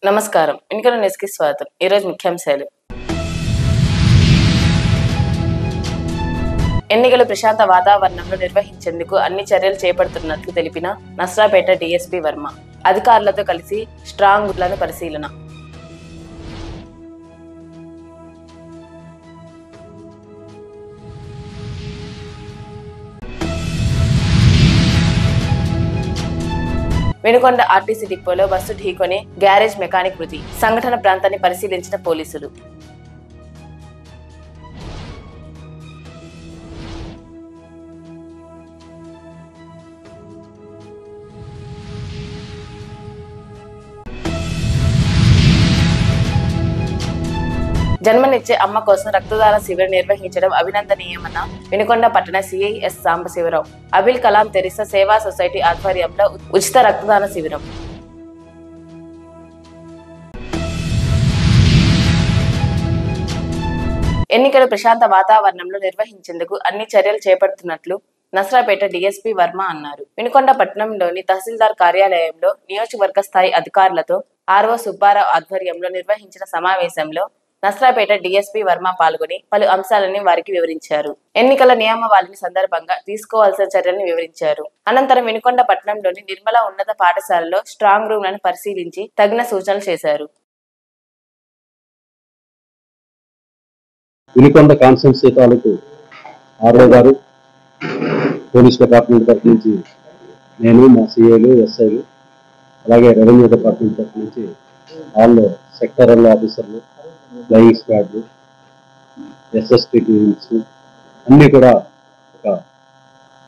నమస్కారం. ఎన్నికల న్యూస్‌కి స్వాగతం. ఈరోజు ముఖ్యాంశాలు. ఎన్నికలు ప్రశాంత వాతావరణంలో నిర్వహించేందుకు అన్ని చర్యలు చేపడుతున్నట్లు తెలిపిన నస్రాపేట డీఎస్పీ వర్మ. అధికారులతో కలిసి స్ట్రాంగ్ రూమ్లను పరిశీలన. వినుకొండ ఆర్టీసీ డిపోలో బస్సు ఢీకొని గ్యారేజ్ మెకానిక్ మృతి. సంఘటన ప్రాంతాన్ని పరిశీలించిన పోలీసులు. జన్మనిచ్చే అమ్మ కోసం రక్తదాన శిబిరం నిర్వహించడం అభినందనీయమన్న వినుకొండ పట్టణ CI S Sambasivarao. Abul Kalam Teresa సేవా సొసైటీ ఆధ్వర్యంలో ఉచిత రక్తదాన శిబిరం. ఎన్నికలు ప్రశాంత వాతావరణంలో నిర్వహించేందుకు అన్ని చర్యలు చేపడుతున్నట్లు నస్రాపేట డీఎస్పీ వర్మ అన్నారు. వినుకొండ పట్టణంలోని తహసీల్దార్ కార్యాలయంలో నియోజకవర్గ స్థాయి అధికారులతో ఆర్ఓ సుబ్బారావు ఆధ్వర్యంలో నిర్వహించిన సమావేశంలో నస్రాపేట డీఎస్పీ వర్మ పాల్గొని పలు అంశాలని వారికి వివరించారు. ఎన్నికల నియమావళిని సందర్భంగా తీసుకోవాల్సిన చర్యలను వివరించారు. అనంతరం వినుకొండ పట్టణంలోని నిర్మల ఉన్నత పాఠశాలలో స్ట్రాంగ్ రూమ్లను పరిశీలించి తగిన సూచనలు చేశారు. వినుకొండ కాన్స్టిట్యున్సీ తాలూకు ఆర్ఓ గారు, పోలీస్ డిపార్ట్మెంట్ తరఫు నుంచి నేను, మా సిఐలు, ఎస్ఐలు, అలాగే రెవెన్యూ డిపార్ట్మెంట్ తరఫు నుంచి వాళ్ళు సెక్టరల్ ఆఫీసర్లు, ఫ్లయింగ్ స్క్వాడ్లు, ఎస్ఎస్పీ టీమ్స్ అన్నీ కూడా ఒక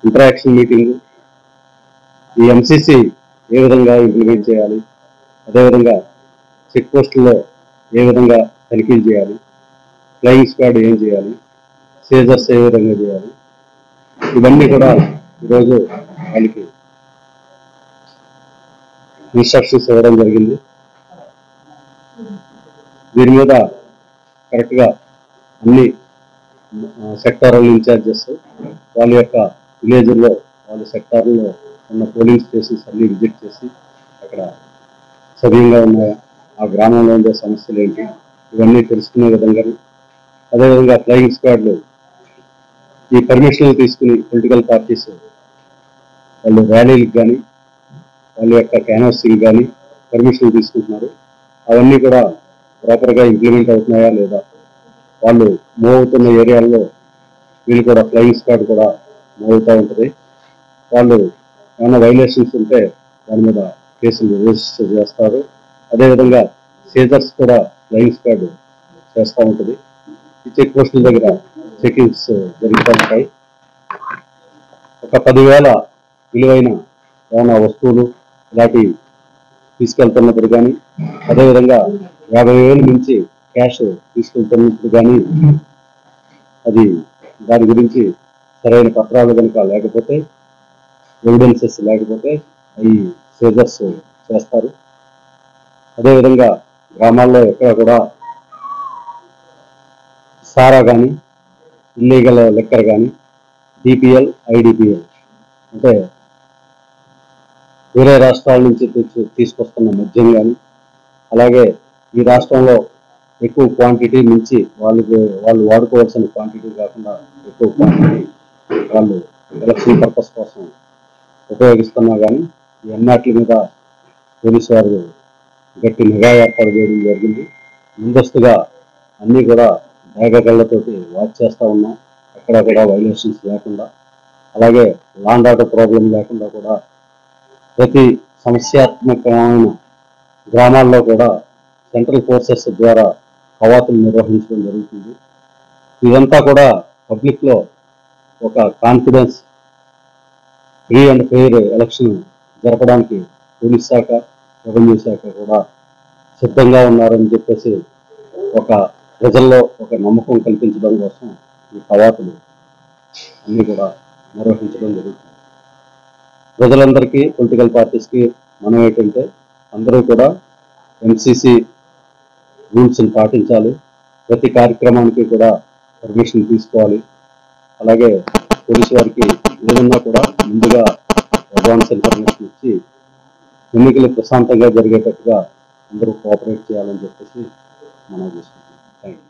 ఇంటరాక్షన్ మీటింగ్, ఈ ఎంసీసీ ఏ విధంగా ఇంప్లిమెంట్ చేయాలి, అదేవిధంగా చెక్ పోస్టుల్లో ఏ విధంగా తనిఖీలు చేయాలి, ఫ్లయింగ్ స్క్వాడ్ ఏం చేయాలి, సీజర్స్ ఏ విధంగా చేయాలి, ఇవన్నీ కూడా ఈరోజు వాళ్ళకి ఇన్స్ట్రక్షన్స్ ఇవ్వడం జరిగింది. దీని మీద కరెక్ట్గా అన్ని సెక్టారల్ ఇన్ఛార్జెస్ వాళ్ళ యొక్క విలేజ్లో, వాళ్ళ సెక్టార్లో ఉన్న పోలింగ్ స్టేషన్స్ అన్ని విజిట్ చేసి అక్కడ సవ్యంగా ఉన్నాయా, ఆ గ్రామంలో ఉండే సమస్యలు ఏంటి, ఇవన్నీ తెలుసుకునే విధంగా, అదేవిధంగా ఫ్లయింగ్ స్క్వాడ్లు ఈ పర్మిషన్లు తీసుకుని పొలిటికల్ పార్టీస్ వాళ్ళు ర్యాలీలకు కానీ వాళ్ళ యొక్క క్యాన్వాసింగ్ కానీ పర్మిషన్లు తీసుకుంటున్నారు. అవన్నీ కూడా ప్రాపర్గా ఇంప్లిమెంట్ అవుతున్నాయా లేదా, వాళ్ళు మూవ్ అవుతున్న ఏరియాల్లో వీళ్ళు కూడా ఫ్లయింగ్ స్క్వాడ్ కూడా మూవ్ అవుతూ ఉంటుంది. వాళ్ళు ఏమైనా వైలేషన్స్ ఉంటే దాని మీద కేసులు రిజిస్టర్ చేస్తారు. అదేవిధంగా సీజర్స్ కూడా ఫ్లయింగ్ స్క్వాడ్ చేస్తూ ఉంటుంది. ఈ చెక్ పోస్టుల దగ్గర చెకింగ్స్ జరుగుతూ ఉంటాయి. ఒక 10,000 విలువైన ఏమైనా వస్తువులు ఇలాంటి తీసుకెళ్తున్నప్పుడు కానీ, అదేవిధంగా 50,000 నుంచి క్యాష్ తీసుకెళ్తున్నప్పుడు కానీ, అది దాని గురించి సరైన పత్రాలు కనుక లేకపోతే, ఎవిడెన్సెస్ లేకపోతే అవి సీజర్స్ చేస్తారు. అదేవిధంగా గ్రామాల్లో ఎక్కడ కూడా సారా కానీ, ఇల్లీగల్ లిక్కర్ కానీ, డిపిఎల్, ఐడిపిఎల్ అంటే వేరే రాష్ట్రాల నుంచి తీసుకొస్తున్న మద్యం కానీ, అలాగే ఈ రాష్ట్రంలో ఎక్కువ క్వాంటిటీ నుంచి వాళ్ళు వాడుకోవాల్సిన క్వాంటిటీ కాకుండా ఎక్కువ క్వాంటిటీ వాళ్ళు ఎలక్షన్ పర్పస్ కోసం ఉపయోగిస్తున్నా కానీ, ఈ అన్నిటి మీద పోలీసు వారు గట్టి నిఘా ఏర్పాటు చేయడం జరిగింది. ముందస్తుగా అన్నీ కూడా బ్యాగళ్లతోటి వాచ్ చేస్తూ ఉన్నాం, ఎక్కడ కూడా వైలేషన్స్ లేకుండా. అలాగే లాండ్ ఆర్డర్ ప్రాబ్లం లేకుండా కూడా ప్రతి సమస్యాత్మకమైన గ్రామాల్లో కూడా సెంట్రల్ ఫోర్సెస్ ద్వారా కవాతులు నిర్వహించడం జరుగుతుంది. ఇదంతా కూడా పబ్లిక్లో ఒక confidence, free and fair election జరపడానికి పోలీస్ శాఖ, రెవెన్యూ శాఖ కూడా సిద్ధంగా ఉన్నారని చెప్పేసి ఒక ప్రజల్లో ఒక నమ్మకం కల్పించడం కోసం ఈ కవాతులు అన్నీ కూడా నిర్వహించడం జరుగుతుంది. ప్రజలందరికీ, పొలిటికల్ పార్టీస్కి మనం ఏంటంటే అందరూ కూడా ఎంసీసీ రూల్స్ని పాటించాలి. ప్రతి కార్యక్రమానికి కూడా పర్మిషన్ తీసుకోవాలి. అలాగే పోలీసు వారికి ఏదన్నా కూడా ముందుగా అడ్వాన్స్ ఇన్ఫర్మేషన్ ఇచ్చి ఎన్నికలు ప్రశాంతంగా జరిగేటట్టుగా అందరూ కోఆపరేట్ చేయాలని చెప్పేసి మనం చేసుకుంటున్నాం. Thank you.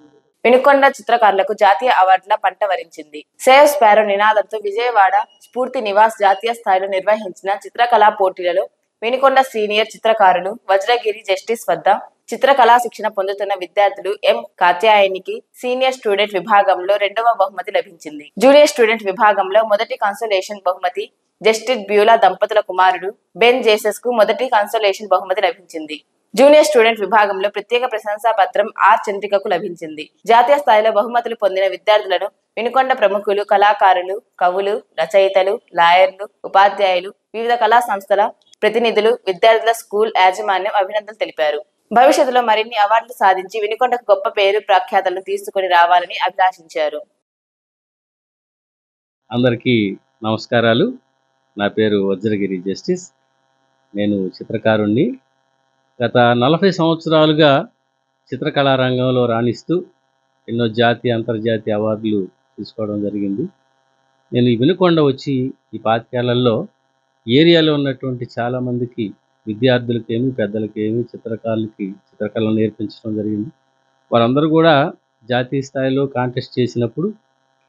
వినుకొండ చిత్రకారులకు జాతీయ అవార్డుల పంట వరించింది. సేవ్ స్పారో నినాదంతో విజయవాడ స్ఫూర్తి నివాస్ జాతీయ స్థాయిలో నిర్వహించిన చిత్రకళా పోటీలలో వినుకొండ సీనియర్ చిత్రకారులు వజ్రగిరి జస్టిస్ వద్ద చిత్రకళా శిక్షణ పొందుతున్న విద్యార్థులు ఎం కాత్యాయనికి సీనియర్ స్టూడెంట్ విభాగంలో 2వ బహుమతి లభించింది. జూనియర్ స్టూడెంట్ విభాగంలో మొదటి కన్సోలేషన్ బహుమతి జస్టిస్ బ్యూలా దంపతుల కుమారుడు బెన్ జేసస్ కు మొదటి కన్సోలేషన్ బహుమతి లభించింది. జూనియర్ స్టూడెంట్ విభాగంలో ప్రత్యేక ప్రశంసా పత్రం ఆర్ చంద్రికకు లభించింది. జాతీయ స్థాయిలో బహుమతులు పొందిన విద్యార్థులను వినుకొండ ప్రముఖులు, కళాకారులు, కవులు, రచయితలు, లాయర్లు, ఉపాధ్యాయులు, వివిధ కళా సంస్థల ప్రతినిధులు, విద్యార్థుల స్కూల్ యాజమాన్యం అభినందనలు తెలిపారు. భవిష్యత్తులో మరిన్ని అవార్డులు సాధించి వినుకొండకు గొప్ప పేరు ప్రఖ్యాతలను తీసుకుని రావాలని అభిలాషించారు. అందరికీ నమస్కారాలు. నా పేరు వజ్రగిరి జస్టిస్. నేను చిత్రకారుణ్ణి. గత 40 సంవత్సరాలుగా చిత్రకళా రంగంలో రాణిస్తూ ఎన్నో జాతీయ అంతర్జాతీయ అవార్డులు తీసుకోవడం జరిగింది. నేను ఈ వినుకొండ వచ్చి ఈ 25 ఏళ్లలో ఏరియాలో ఉన్నటువంటి చాలామందికి విద్యార్థులకేమి, పెద్దలకేమి, చిత్రకారులకి చిత్రకళను నేర్పించడం జరిగింది. వారందరూ కూడా జాతీయ స్థాయిలో కాంటెస్ట్ చేసినప్పుడు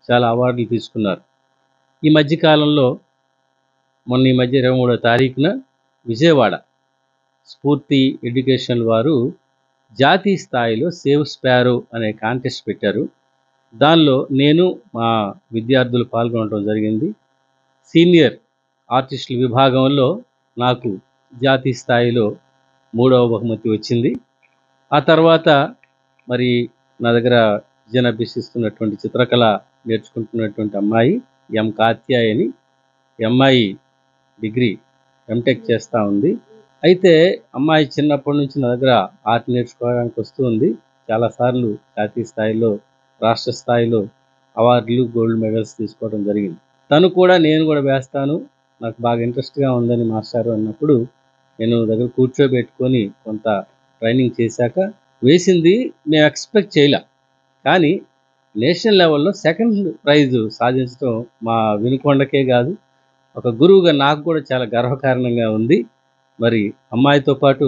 చాలా అవార్డులు తీసుకున్నారు. ఈ మధ్యకాలంలో మొన్న ఈ మధ్య 23వ తారీఖున విజయవాడ స్ఫూర్తి ఎడ్యుకేషన్ వారు జాతీయ స్థాయిలో సేవ్ స్పారో అనే కాంటెస్ట్ పెట్టారు. దానిలో నేను మా విద్యార్థులు పాల్గొనడం జరిగింది. సీనియర్ ఆర్టిస్టుల విభాగంలో నాకు జాతీయ స్థాయిలో 3వ బహుమతి వచ్చింది. ఆ తర్వాత మరి నా దగ్గర విద్యను అభ్యసిస్తున్నటువంటి చిత్రకళ నేర్చుకుంటున్నటువంటి అమ్మాయి ఎం కాత్యాయని, అమ్మాయి డిగ్రీ ఎంటెక్ చేస్తూ ఉంది. అయితే అమ్మాయి చిన్నప్పటి నుంచి నా దగ్గర ఆర్ట్ నేర్చుకోవడానికి వస్తూ ఉంది. చాలాసార్లు జాతీయ స్థాయిలో, రాష్ట్ర స్థాయిలో అవార్డులు, గోల్డ్ మెడల్స్ తీసుకోవడం జరిగింది. తను కూడా నేను కూడా వేస్తాను, నాకు బాగా ఇంట్రెస్ట్గా ఉందని మాస్టారు అన్నప్పుడు నేను దగ్గర కూర్చోబెట్టుకొని కొంత ట్రైనింగ్ చేశాక వేసింది. మేము ఎక్స్పెక్ట్ చేయలే, కానీ నేషనల్ లెవెల్లో సెకండ్ ప్రైజ్ సాధించడం మా వినుకొండకే కాదు, ఒక గురువుగా నాకు కూడా చాలా గర్వకారణంగా ఉంది. మరి అమ్మాయితో పాటు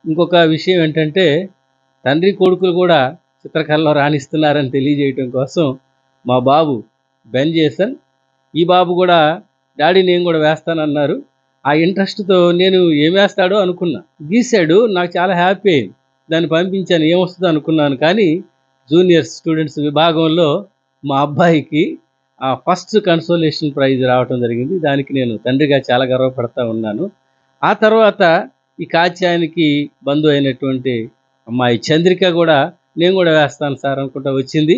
ఇంకొక విషయం ఏంటంటే, తండ్రి కొడుకులు కూడా చిత్రకళలో రాణిస్తున్నారని తెలియజేయటం కోసం మా బాబు బెన్ జేసన్, ఈ బాబు కూడా డాడీ నేను కూడా వేస్తానన్నారు. ఆ ఇంట్రెస్ట్తో నేను ఏం వేస్తాడో అనుకున్నా, గీశాడు. నాకు చాలా హ్యాపీ అయింది. దాన్ని పంపించాను, ఏమొస్తుందో అనుకున్నాను. కానీ జూనియర్ స్టూడెంట్స్ విభాగంలో మా అబ్బాయికి ఫస్ట్ కన్సోలేషన్ ప్రైజ్ రావడం జరిగింది. దానికి నేను తండ్రిగా చాలా గర్వపడతా ఉన్నాను. ఆ తర్వాత ఈ కాత్యాయనికి బంధువు అయినటువంటి అమ్మాయి చంద్రిక కూడా నేను కూడా వేస్తాను సార్ అనుకుంటా వచ్చింది.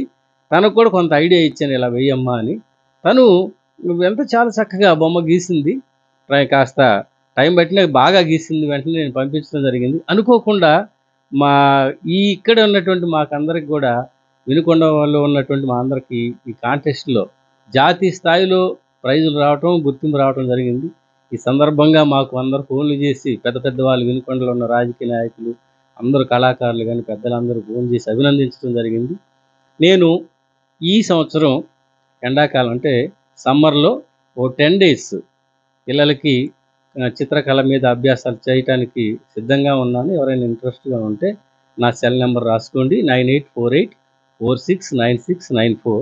తనకు కూడా కొంత ఐడియా ఇచ్చాను, ఇలా వెయ్యమ్మా అని. తను ఎంత చాలా చక్కగా బొమ్మ గీసింది. కాస్త టైం బట్టిన బాగా గీసింది. వెంటనే నేను పంపించడం జరిగింది. అనుకోకుండా మా ఇక్కడ ఉన్నటువంటి మాకందరికి కూడా, వినుకొండలో ఉన్నటువంటి మా అందరికీ ఈ కాంటెస్ట్లో జాతీయ స్థాయిలో ప్రైజులు రావటం, గుర్తింపు రావటం జరిగింది. ఈ సందర్భంగా మాకు అందరు ఫోన్లు చేసి, పెద్ద పెద్ద వాళ్ళు, వినుకొండలో ఉన్న రాజకీయ నాయకులు అందరూ, కళాకారులు కానీ పెద్దలందరూ ఫోన్ చేసి అభినందించడం జరిగింది. నేను ఈ సంవత్సరం ఎండాకాలం అంటే సమ్మర్లో 10 days పిల్లలకి చిత్రకళ మీద అభ్యాసాలు చేయటానికి సిద్ధంగా ఉన్నాను. ఎవరైనా ఇంట్రెస్ట్గా ఉంటే నా సెల్ నెంబర్ రాసుకోండి, 9848469694,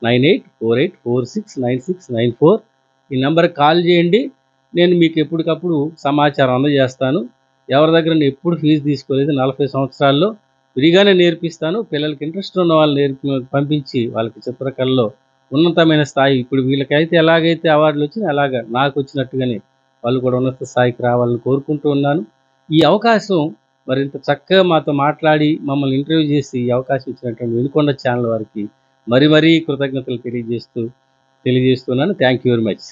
9848469694. ఈ నెంబర్కి కాల్ చేయండి. నేను మీకు ఎప్పటికప్పుడు సమాచారం అందజేస్తాను. ఎవరి దగ్గర నేను ఎప్పుడు ఫీజు తీసుకోలేదు. 40 సంవత్సరాల్లో ఫ్రీగానే నేర్పిస్తాను. పిల్లలకి ఇంట్రెస్ట్ ఉన్న వాళ్ళు పంపించి వాళ్ళకి చిత్రకళలో ఉన్నతమైన స్థాయి, ఇప్పుడు వీళ్ళకైతే ఎలాగైతే అవార్డులు వచ్చినాయి అలాగా నాకు వచ్చినట్టుగానే వాళ్ళు కూడా ఉన్నత స్థాయికి రావాలని కోరుకుంటూ ఉన్నాను. ఈ అవకాశం మరింత చక్కగా మాతో మాట్లాడి మమ్మల్ని ఇంటర్వ్యూ చేసి ఈ అవకాశం ఇచ్చినటువంటి వినుకొండ ఛానల్ వారికి మరీ కృతజ్ఞతలు తెలియజేస్తున్నాను. Thank you very much.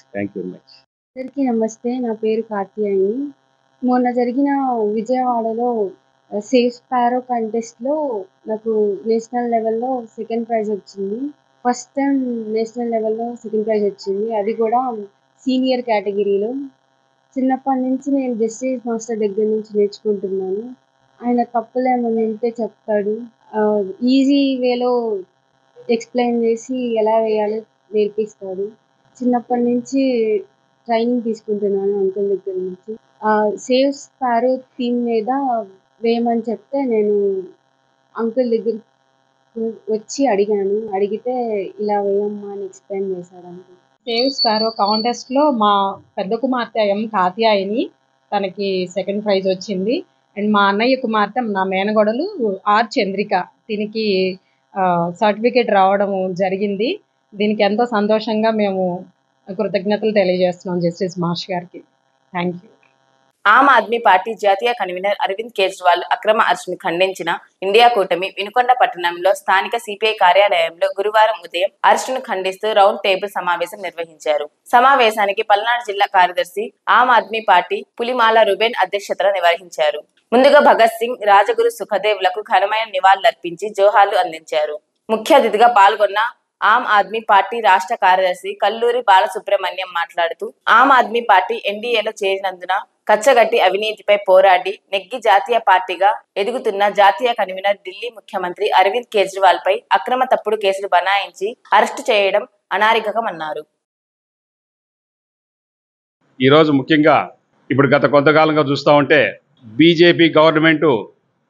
అందరికీ నమస్తే. నా పేరు కాత్యాయని. మొన్న జరిగిన విజయవాడలో సేవ్ స్పారో కంటెస్ట్లో నాకు నేషనల్ లెవెల్లో సెకండ్ ప్రైజ్ వచ్చింది. ఫస్ట్ టైం నేషనల్ లెవెల్లో సెకండ్ ప్రైజ్ వచ్చింది, అది కూడా సీనియర్ కేటగిరీలో. చిన్నప్పటి నుంచి నేను జస్టిస్ మాస్టర్ దగ్గర నుంచి నేర్చుకుంటున్నాను. ఆయన తప్పులు ఏమైనా ఉంటే చెప్తాడు, ఈజీ వేలో ఎక్స్ప్లెయిన్ చేసి ఎలా వేయాలో నేర్పిస్తాడు. చిన్నప్పటి నుంచి ట్రైనింగ్ తీసుకుంటున్నాను అంకుల్ దగ్గర నుంచి. సేవ్ స్పారో థీమ్ మీద వేయమని చెప్తే నేను అంకుల్ దగ్గరికి వచ్చి అడిగాను. అడిగితే ఇలా వేయమ్మా అని ఎక్స్ప్లెయిన్ చేశాడు అంకుల్. సేవ్ స్పారో కాంటెస్ట్లో మా పెద్ద కుమార్తె ఎం కాత్యాయని, తనకి సెకండ్ ప్రైజ్ వచ్చింది. అండ్ మా అన్నయ్య కుమార్తె నా మేనగోడలు ఆర్ చంద్రిక, దీనికి సర్టిఫికేట్ రావడం జరిగింది. దీనికి ఎంతో సంతోషంగా మేము కృతజ్ఞతలు తెలియజేస్తున్నాం జస్టిస్ మార్ష్ గారికి. Thank you. ఆమ్ ఆద్మీ పార్టీ జాతీయ కన్వీనర్ అరవింద్ కేజ్రీవాల్ అక్రమ అరెస్టును ఖండించిన ఇండియా కూటమి వినుకొండ పట్టణంలో స్థానిక సిపిఐ కార్యాలయంలో గురువారం ఉదయం అరెస్టును ఖండిస్తూ రౌండ్ టేబుల్ సమావేశం నిర్వహించారు. సమావేశానికి పల్నాడు జిల్లా కార్యదర్శి ఆమ్ ఆద్మీ పార్టీ పులిమాల రుబెన్ అధ్యక్షతన నిర్వహించారు. ముందుగా భగత్ సింగ్, రాజగురు సుఖదేవ్లకు ఘనమైన నివాళులర్పించి జోహార్లు అందించారు. ముఖ్య అతిథిగా పాల్గొన్న ఆమ్ ఆద్మీ పార్టీ రాష్ట్ర కార్యదర్శి కల్లూరి బాలసుబ్రహ్మణ్యం మాట్లాడుతూ ఆమ్ ఆద్మీ పార్టీ ఎన్డీఏలో చేరినందున కచ్చగట్టి అవినీతిపై పోరాడి నెగ్గి జాతీయ పార్టీగా ఎదుగుతున్న జాతీయ కన్వీనర్ ఢిల్లీ ముఖ్యమంత్రి అరవింద్ కేజ్రీవాల్ పై అక్రమ తప్పుడు కేసులు బనాయించి అరెస్టు చేయడం అనాగరికమన్నారు. ఈరోజు ముఖ్యంగా ఇప్పుడు గత కొంతకాలంగా చూస్తూ ఉంటే బీజేపీ గవర్నమెంటు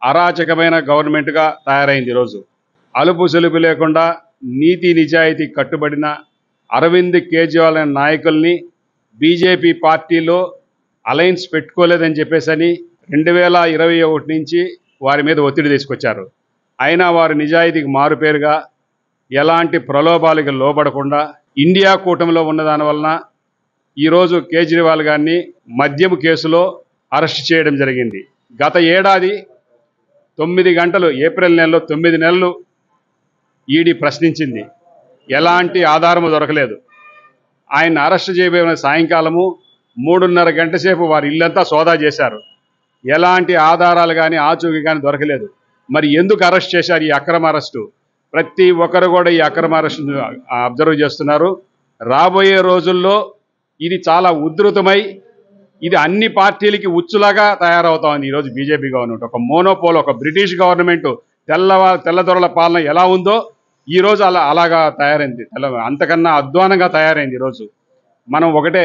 అరాచకమైన గవర్నమెంట్గా తయారైంది. ఈరోజు అలుపు సెలుపు లేకుండా నీతి నిజాయితీ కట్టుబడిన అరవింద్ కేజ్రీవాల్ అనే నాయకుల్ని బీజేపీ పార్టీలో అలయన్స్ పెట్టుకోలేదని చెప్పేసని 2021 నుంచి వారి మీద ఒత్తిడి తీసుకొచ్చారు. అయినా వారు నిజాయితీకి మారుపేరుగా ఎలాంటి ప్రలోభాలకు లోబడకుండా ఇండియా కూటమిలో ఉన్న దానివలన ఈరోజు కేజ్రీవాల్ గారిని మద్యం కేసులో అరెస్ట్ చేయడం జరిగింది. గత ఏడాది 9 గంటలు ఏప్రిల్ నెలలో 9 నెలలు ఈడీ ప్రశ్నించింది. ఎలాంటి ఆధారము దొరకలేదు. ఆయన అరెస్ట్ చేయబోయిన సాయంకాలము 3:30 గంట సేపు వారి ఇల్లంతా సోదా చేశారు. ఎలాంటి ఆధారాలు కానీ ఆచూకీ కానీ దొరకలేదు. మరి ఎందుకు అరెస్ట్ చేశారు ఈ అక్రమ అరెస్టు? ప్రతి ఒక్కరు కూడా ఈ అక్రమ అరెస్టును అబ్జర్వ్ చేస్తున్నారు. రాబోయే రోజుల్లో ఇది చాలా ఉధృతమై ఇది అన్ని పార్టీలకి ఉచ్చులాగా తయారవుతా ఉంది. ఈరోజు బీజేపీ గవర్నమెంట్ ఒక మోనోపోల్, ఒక బ్రిటిష్ గవర్నమెంట్ తెల్లదొరల పాలన ఎలా ఉందో ఈరోజు అలాగా తయారైంది. అంతకన్నా అధ్వానంగా తయారైంది. ఈరోజు మనం ఒకటే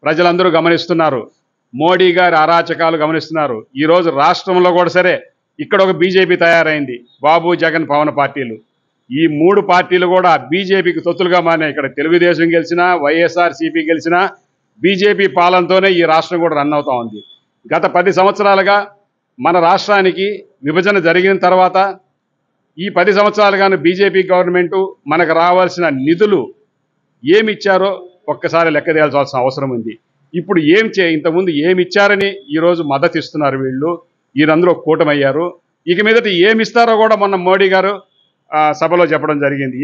ప్రజలందరూ గమనిస్తున్నారు, మోడీ గారి అరాచకాలు గమనిస్తున్నారు. ఈరోజు రాష్ట్రంలో కూడా సరే ఇక్కడ ఒక బీజేపీ తయారైంది. బాబు, జగన్, పవన్ పార్టీలు, ఈ 3 పార్టీలు కూడా బీజేపీకి తొత్తులుగా మారినాయి. ఇక్కడ తెలుగుదేశం గెలిచినా, వైఎస్ఆర్సీపీ గెలిచినా బీజేపీ పాలనతోనే ఈ రాష్ట్రం కూడా రన్ అవుతా ఉంది. గత 10 సంవత్సరాలుగా మన రాష్ట్రానికి విభజన జరిగిన తర్వాత ఈ 10 సంవత్సరాలుగాను బీజేపీ గవర్నమెంటు మనకు రావాల్సిన నిధులు ఏమిచ్చారో ఒక్కసారి లెక్క తేల్చాల్సిన అవసరం ఉంది. ఇప్పుడు ఇంతకుముందు ఏమిచ్చారని ఈరోజు మద్దతు ఇస్తున్నారు వీరందరూ కూటమయ్యారు. ఇక మీదట ఏమిస్తారో కూడా మొన్న మోడీ గారు సభలో చెప్పడం జరిగింది.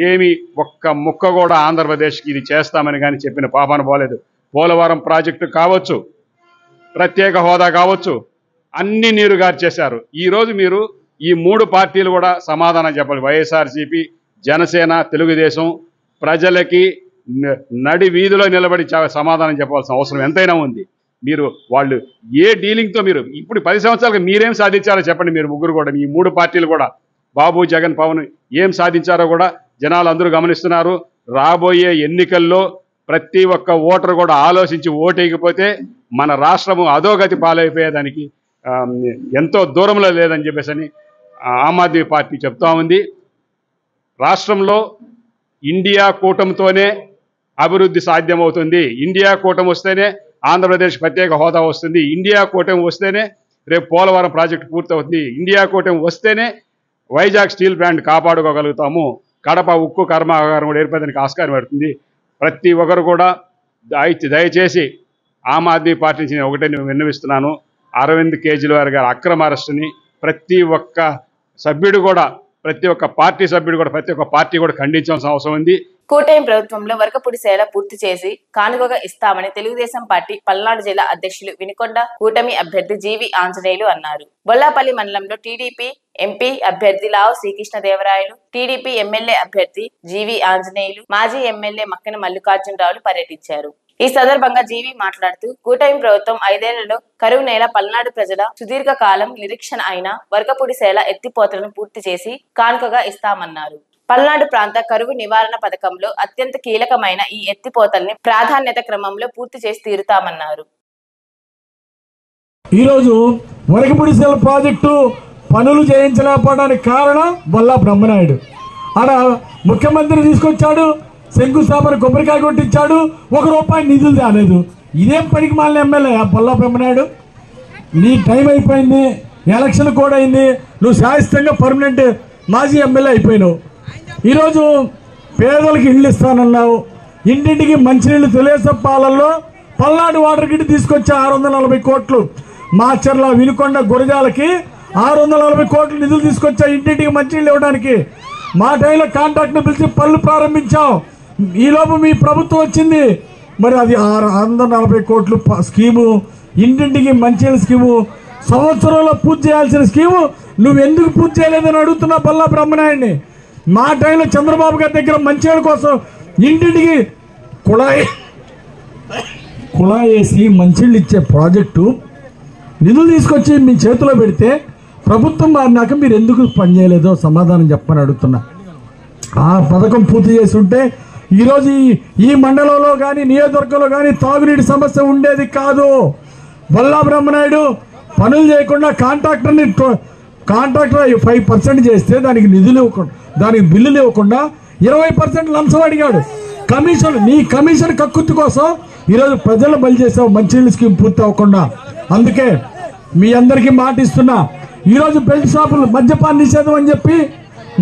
ఒక్క ముక్క కూడా ఆంధ్రప్రదేశ్కి ఇది చేస్తామని కానీ చెప్పిన పాపాన పోలేదు. పోలవరం ప్రాజెక్టు కావచ్చు, ప్రత్యేక హోదా కావచ్చు, అన్ని నీరు గార్చేశారు. ఈరోజు మీరు ఈ 3 పార్టీలు కూడా సమాధానం చెప్పాలి. వైఎస్ఆర్సీపీ, జనసేన, తెలుగుదేశం ప్రజలకి నడి వీధిలో నిలబడి సమాధానం చెప్పాల్సిన అవసరం ఎంతైనా ఉంది. వాళ్ళు ఏ డీలింగ్తో ఇప్పుడు 10 సంవత్సరాలుగా మీరేం సాధించారో చెప్పండి. మీరు ముగ్గురు కూడా, ఈ 3 పార్టీలు కూడా, బాబు, జగన్, పవన్ ఏం సాధించారో కూడా జనాలు అందరూ గమనిస్తున్నారు. రాబోయే ఎన్నికల్లో ప్రతి ఒక్క ఓటరు కూడా ఆలోచించి ఓటేయకపోతే మన రాష్ట్రము అధోగతి పాలైపోయేదానికి ఎంతో దూరంలో లేదని చెప్పేసి ఆమ్ ఆద్మీ పార్టీ చెప్తా ఉంది. రాష్ట్రంలో ఇండియా కూటమితోనే అభివృద్ధి సాధ్యమవుతుంది. ఇండియా కూటమి వస్తేనే ఆంధ్రప్రదేశ్ ప్రత్యేక హోదా వస్తుంది. ఇండియా కూటమి వస్తేనే రేపు పోలవరం ప్రాజెక్టు పూర్తవుతుంది. ఇండియా కూటమి వస్తేనే వైజాగ్ స్టీల్ ప్లాంట్ కాపాడుకోగలుగుతాము. కడప ఉక్కు కర్మాగారం కూడా ఏర్పడడానికి ఆస్కారం పడుతుంది. ప్రతి ఒక్కరు కూడా దయచేసి ఆమ్ ఆద్మీ పార్టీ నుంచి ఒకటే నేను విన్నవిస్తున్నాను, అరవింద్ కేజ్రీవాల్ గారి అక్రమ అరెస్టుని ప్రతి ఒక్క సభ్యుడు కూడా, ప్రతి ఒక్క పార్టీ సభ్యుడు కూడా, ప్రతి ఒక్క పార్టీ కూడా ఖండించాల్సిన అవసరం ఉంది. కూటమి ప్రభుత్వంలో వరకపూడి సేల పూర్తి చేసి కానుకగా ఇస్తామని తెలుగుదేశం పార్టీ పల్నాడు జిల్లా అధ్యక్షులు వినుకొండ కూటమి అభ్యర్థి జీవి ఆంజనేయులు అన్నారు. బొల్లాపల్లి మండలంలో టీడీపీ ఎంపీ అభ్యర్థి లావు శ్రీకృష్ణదేవరాయలు, టీడీపీ ఎమ్మెల్యే అభ్యర్థి జీవి ఆంజనేయులు, మాజీ ఎమ్మెల్యే మక్కిన మల్లికార్జునరావులు పర్యటించారు. ఈ సందర్భంగా జీవి మాట్లాడుతూ కూటమి ప్రభుత్వం 5 ఏళ్లలో కరువు నేల పల్నాడు ప్రజల సుదీర్ఘ కాలం నిరీక్షణ అయిన వరకపూడి సేల ఎత్తిపోతలను పూర్తి చేసి కానుకగా ఇస్తామన్నారు. పల్నాడు ప్రాంత కరువు నివారణ పథకంలో అత్యంత కీలకమైన ఈ ఎత్తిపోతల్ని ప్రాధాన్యత క్రమంలో పూర్తి చేసి తీరుతామన్నారు. ఈరోజు వరకపుడిసెల ప్రాజెక్టు పనులు చేయించలేకపోవడానికి కారణం బొల్లా బ్రహ్మనాయుడు. ఆడ ముఖ్యమంత్రి తీసుకొచ్చాడు, శంకుస్థాపన కొబ్బరికాయ కొట్టించాడు, ₹1 నిధులు తేలేదు. ఇదేం పనికి మాలిన ఎమ్మెల్యే బొల్లా బ్రహ్మనాయుడు? నీ టైం అయిపోయింది, ఎలక్షన్ కూడా అయింది, నువ్వు శాశ్వతంగా పర్మనెంట్ మాజీ ఎమ్మెల్యే అయిపోయినావు. ఈరోజు పేదలకు ఇళ్ళు ఇస్తానన్నావు, ఇంటింటికి మంచినీళ్ళు తెలుగుదేశం పాలనలో పల్నాడు వాటర్ గిట్ తీసుకొచ్చా 640 కోట్లు, మాచర్ల వినుకొండ గురజాలకి 640 కోట్లు నిధులు తీసుకొచ్చా ఇంటింటికి మంచినీళ్ళు ఇవ్వడానికి. మా టైంలో కాంట్రాక్ట్ను పిలిచి పనులు ప్రారంభించాం. ఈలోపు మీ ప్రభుత్వం వచ్చింది, మరి అది 640 కోట్లు స్కీము, ఇంటింటికి మంచినీళ్ళ స్కీము, సంవత్సరంలో పూర్తి చేయాల్సిన స్కీము నువ్వెందుకు పూర్తి చేయలేదని అడుగుతున్నా బొల్లా బ్రహ్మనాయుడిని. మా టైంలో చంద్రబాబు గారి దగ్గర మంచినీళ్ళ కోసం ఇంటింటికి కుళాయి వేసి మంచినీళ్ళు ఇచ్చే ప్రాజెక్టు నిధులు తీసుకొచ్చి మీ చేతిలో పెడితే ప్రభుత్వం మారినాక మీరు ఎందుకు పనిచేయలేదో సమాధానం చెప్పని అడుగుతున్నా. ఆ పథకం పూర్తి చేసి ఉంటే ఈరోజు ఈ మండలంలో కానీ నియోజకవర్గంలో కానీ తాగునీటి సమస్య ఉండేది కాదు. బొల్లా బ్రహ్మనాయుడు పనులు చేయకుండా కాంట్రాక్టర్ 5% చేస్తే దానికి నిధులు ఇవ్వకుండా, దానికి బిల్లులు ఇవ్వకుండా 20% లంచం అడిగాడు. నీ కమిషన్ కక్కుర్తి కోసం ఈరోజు ప్రజలు బలి చేసావు మంచినీళ్ళ స్కీమ్ పూర్తి అవ్వకుండా. అందుకే మీ అందరికీ మాట ఇస్తున్నా, ఈరోజు బెల్ట్ షాపులు మద్యపాన నిషేధం అని చెప్పి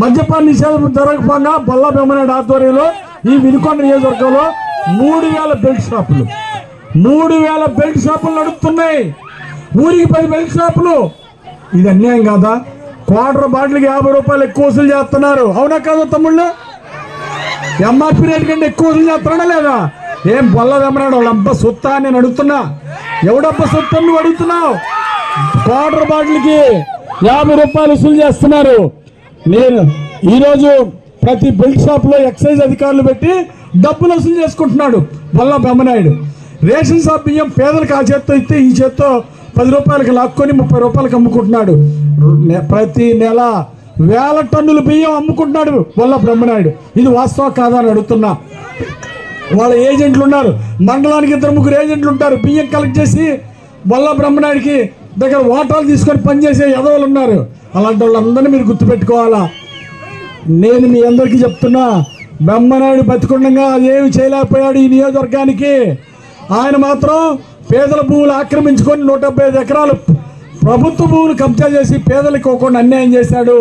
మద్యపాన నిషేధం జరగకపోగా బొల్లా బ్రహ్మనాయుడు ఆధ్వర్యంలో ఈ వినుకొండ నియోజకవర్గంలో 3000 బెల్ట్ షాపులు నడుస్తున్నాయి. ఊరికి 10 బెల్ట్ షాపులు. ఇది అన్యాయం కాదా? క్వార్టర్ బాటిల్కి ₹50 ఎక్కువ వసూలు చేస్తున్నారు, అవునా కాదా తమ్ముళ్ళు? ఎంఆర్పీ రేట్ కంటే ఎక్కువ వసూలు చేస్తున్నాడా లేదా? ఏం బొల్లా బ్రహ్మనాయుడు వాళ్ళబ్బ సొత్తా అని నేను అడుగుతున్నా. ఎవడబ్బ సొత్తు నువ్వు అడుగుతున్నావు? క్వార్టర్ బాటిల్కి ₹50 వసూలు చేస్తున్నారు. నేను ఈరోజు ప్రతి బెల్ట్ షాప్లో ఎక్సైజ్ అధికారులు పెట్టి డబ్బులు వసూలు చేసుకుంటున్నాడు బొల్లా బ్రహ్మనాయుడు. రేషన్ షాప్ బియ్యం పేదలకు ఆ చేత్తో ఇస్తే ఈ చేత్తో ₹10 లాక్కొని ₹30 అమ్ముకుంటున్నాడు. ప్రతి నెల 1000 టన్నుల బియ్యం అమ్ముకుంటున్నాడు బొల్లా బ్రహ్మనాయుడు. ఇది వాస్తవం కాదా అని అడుగుతున్నా. వాళ్ళ ఏజెంట్లు ఉన్నారు, మండలానికి 2-3 ఏజెంట్లు ఉంటారు, బియ్యం కలెక్ట్ చేసి బొల్లా బ్రహ్మనాయుడికి దగ్గర వాటాలు తీసుకొని పనిచేసే ఎదవలు ఉన్నారు. అలాంటి వాళ్ళందరినీ మీరు గుర్తుపెట్టుకోవాలా. నేను మీ అందరికీ చెప్తున్నా, బ్రహ్మనాయుడు బతికుండగా ఏమి చేయలేకపోయాడు ఈ నియోజకవర్గానికి. ఆయన మాత్రం పేదల భూములు ఆక్రమించుకొని 175 ఎకరాలు ప్రభుత్వ భూములు కబ్జా చేసి పేదలకు ఇవ్వకుండా అన్యాయం చేశాడు,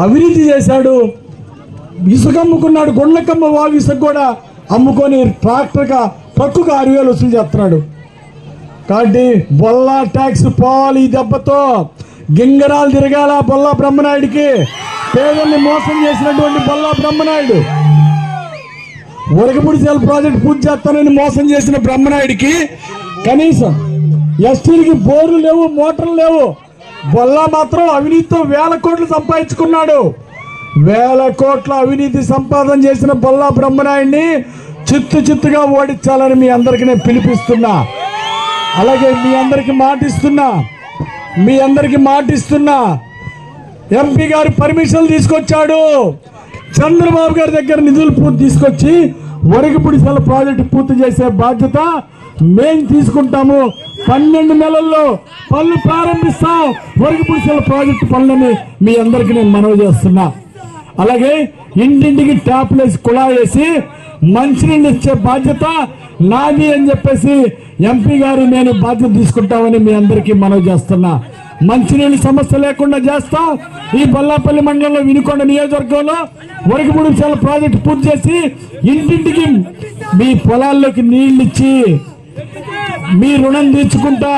అవినీతి చేశాడు. ఇసుక అమ్ముకున్నాడు, గుండ్లకమ్మ వాగు ఇసుక కూడా అమ్ముకొని ట్రక్కుకు 6000 వసూలు చేస్తున్నాడు. కాబట్టి బొల్లా ట్యాక్స్ పోవాలి. ఈ దెబ్బతో గింగరాలు తిరగాల బొల్లా బ్రహ్మనాయుడికి. పేదల్ని మోసం చేసినటువంటి బొల్లా బ్రహ్మనాయుడు, వరకపుడిసెల ప్రాజెక్టు పూర్తి చేస్తానని మోసం చేసిన బ్రహ్మనాయుడికి కనీసం ఎస్టీలకి బోర్లు లేవు, మోటార్లు లేవు. బొల్లా మాత్రం అవినీతితో 1000 కోట్లు సంపాదించుకున్నాడు. 1000 కోట్ల అవినీతి సంపాదన చేసిన బొల్లా బ్రహ్మనాయుడిని చిత్తుగా ఓడించాలని మీ అందరికీ నేను పిలిపిస్తున్నా. అలాగే మీ అందరికీ మాటిస్తున్నా ఎంపీ గారు పర్మిషన్లు తీసుకొచ్చాడు. చంద్రబాబు గారి దగ్గర నిధులు తీసుకొచ్చి వరకపుడిసెల ప్రాజెక్టు పూర్తి చేసే బాధ్యత మేము తీసుకుంటాము. 12 నెలల్లో పనులు ప్రారంభిస్తాం. వరకపుడిసెల ప్రాజెక్టు పనులని మీ అందరికీ నేను మనవి చేస్తున్నా. అలాగే ఇంటింటికి ట్యాప్లు వేసి కుళాయి వేసి మంచినీళ్ళు ఇచ్చే బాధ్యత నాది అని చెప్పేసి ఎంపీ గారు నేను బాధ్యత తీసుకుంటామని మీ అందరికీ మనవి చేస్తున్నా. మంచినీళ్ళ సమస్య లేకుండా చేస్తాం. ఈ బొల్లాపల్లి మండలంలో వినుకొండ నియోజకవర్గంలో వరకపుడిసెల ప్రాజెక్టు పూర్తి చేసి ఇంటింటికి మీ పొలాల్లోకి నీళ్ళు ఇచ్చి మీ రుణం తీర్చుకుంటా.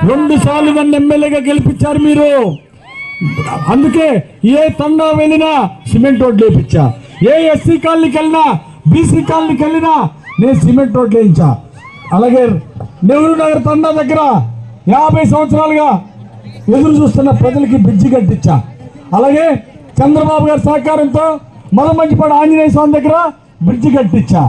2 సార్లు నన్ను ఎమ్మెల్యేగా గెలిపించారు మీరు. అందుకే ఏ తండా వెళ్ళినా సిమెంట్ రోడ్లు వేయించా, ఏ ఎస్సీ కాలనీకి వెళ్ళినా బీసీ కాలనీకి వెళ్ళినా నేను సిమెంట్ రోడ్లు వేయించా. అలాగే నెహ్రూ నగర్ తండా దగ్గర 50 సంవత్సరాలుగా ఎదురు చూస్తున్న ప్రజలకి బ్రిడ్జి కట్టించా. అలాగే చంద్రబాబు గారి సహకారంతో మదమంచిపాడు ఆంజనేయ స్వామి దగ్గర బ్రిడ్జి కట్టించా.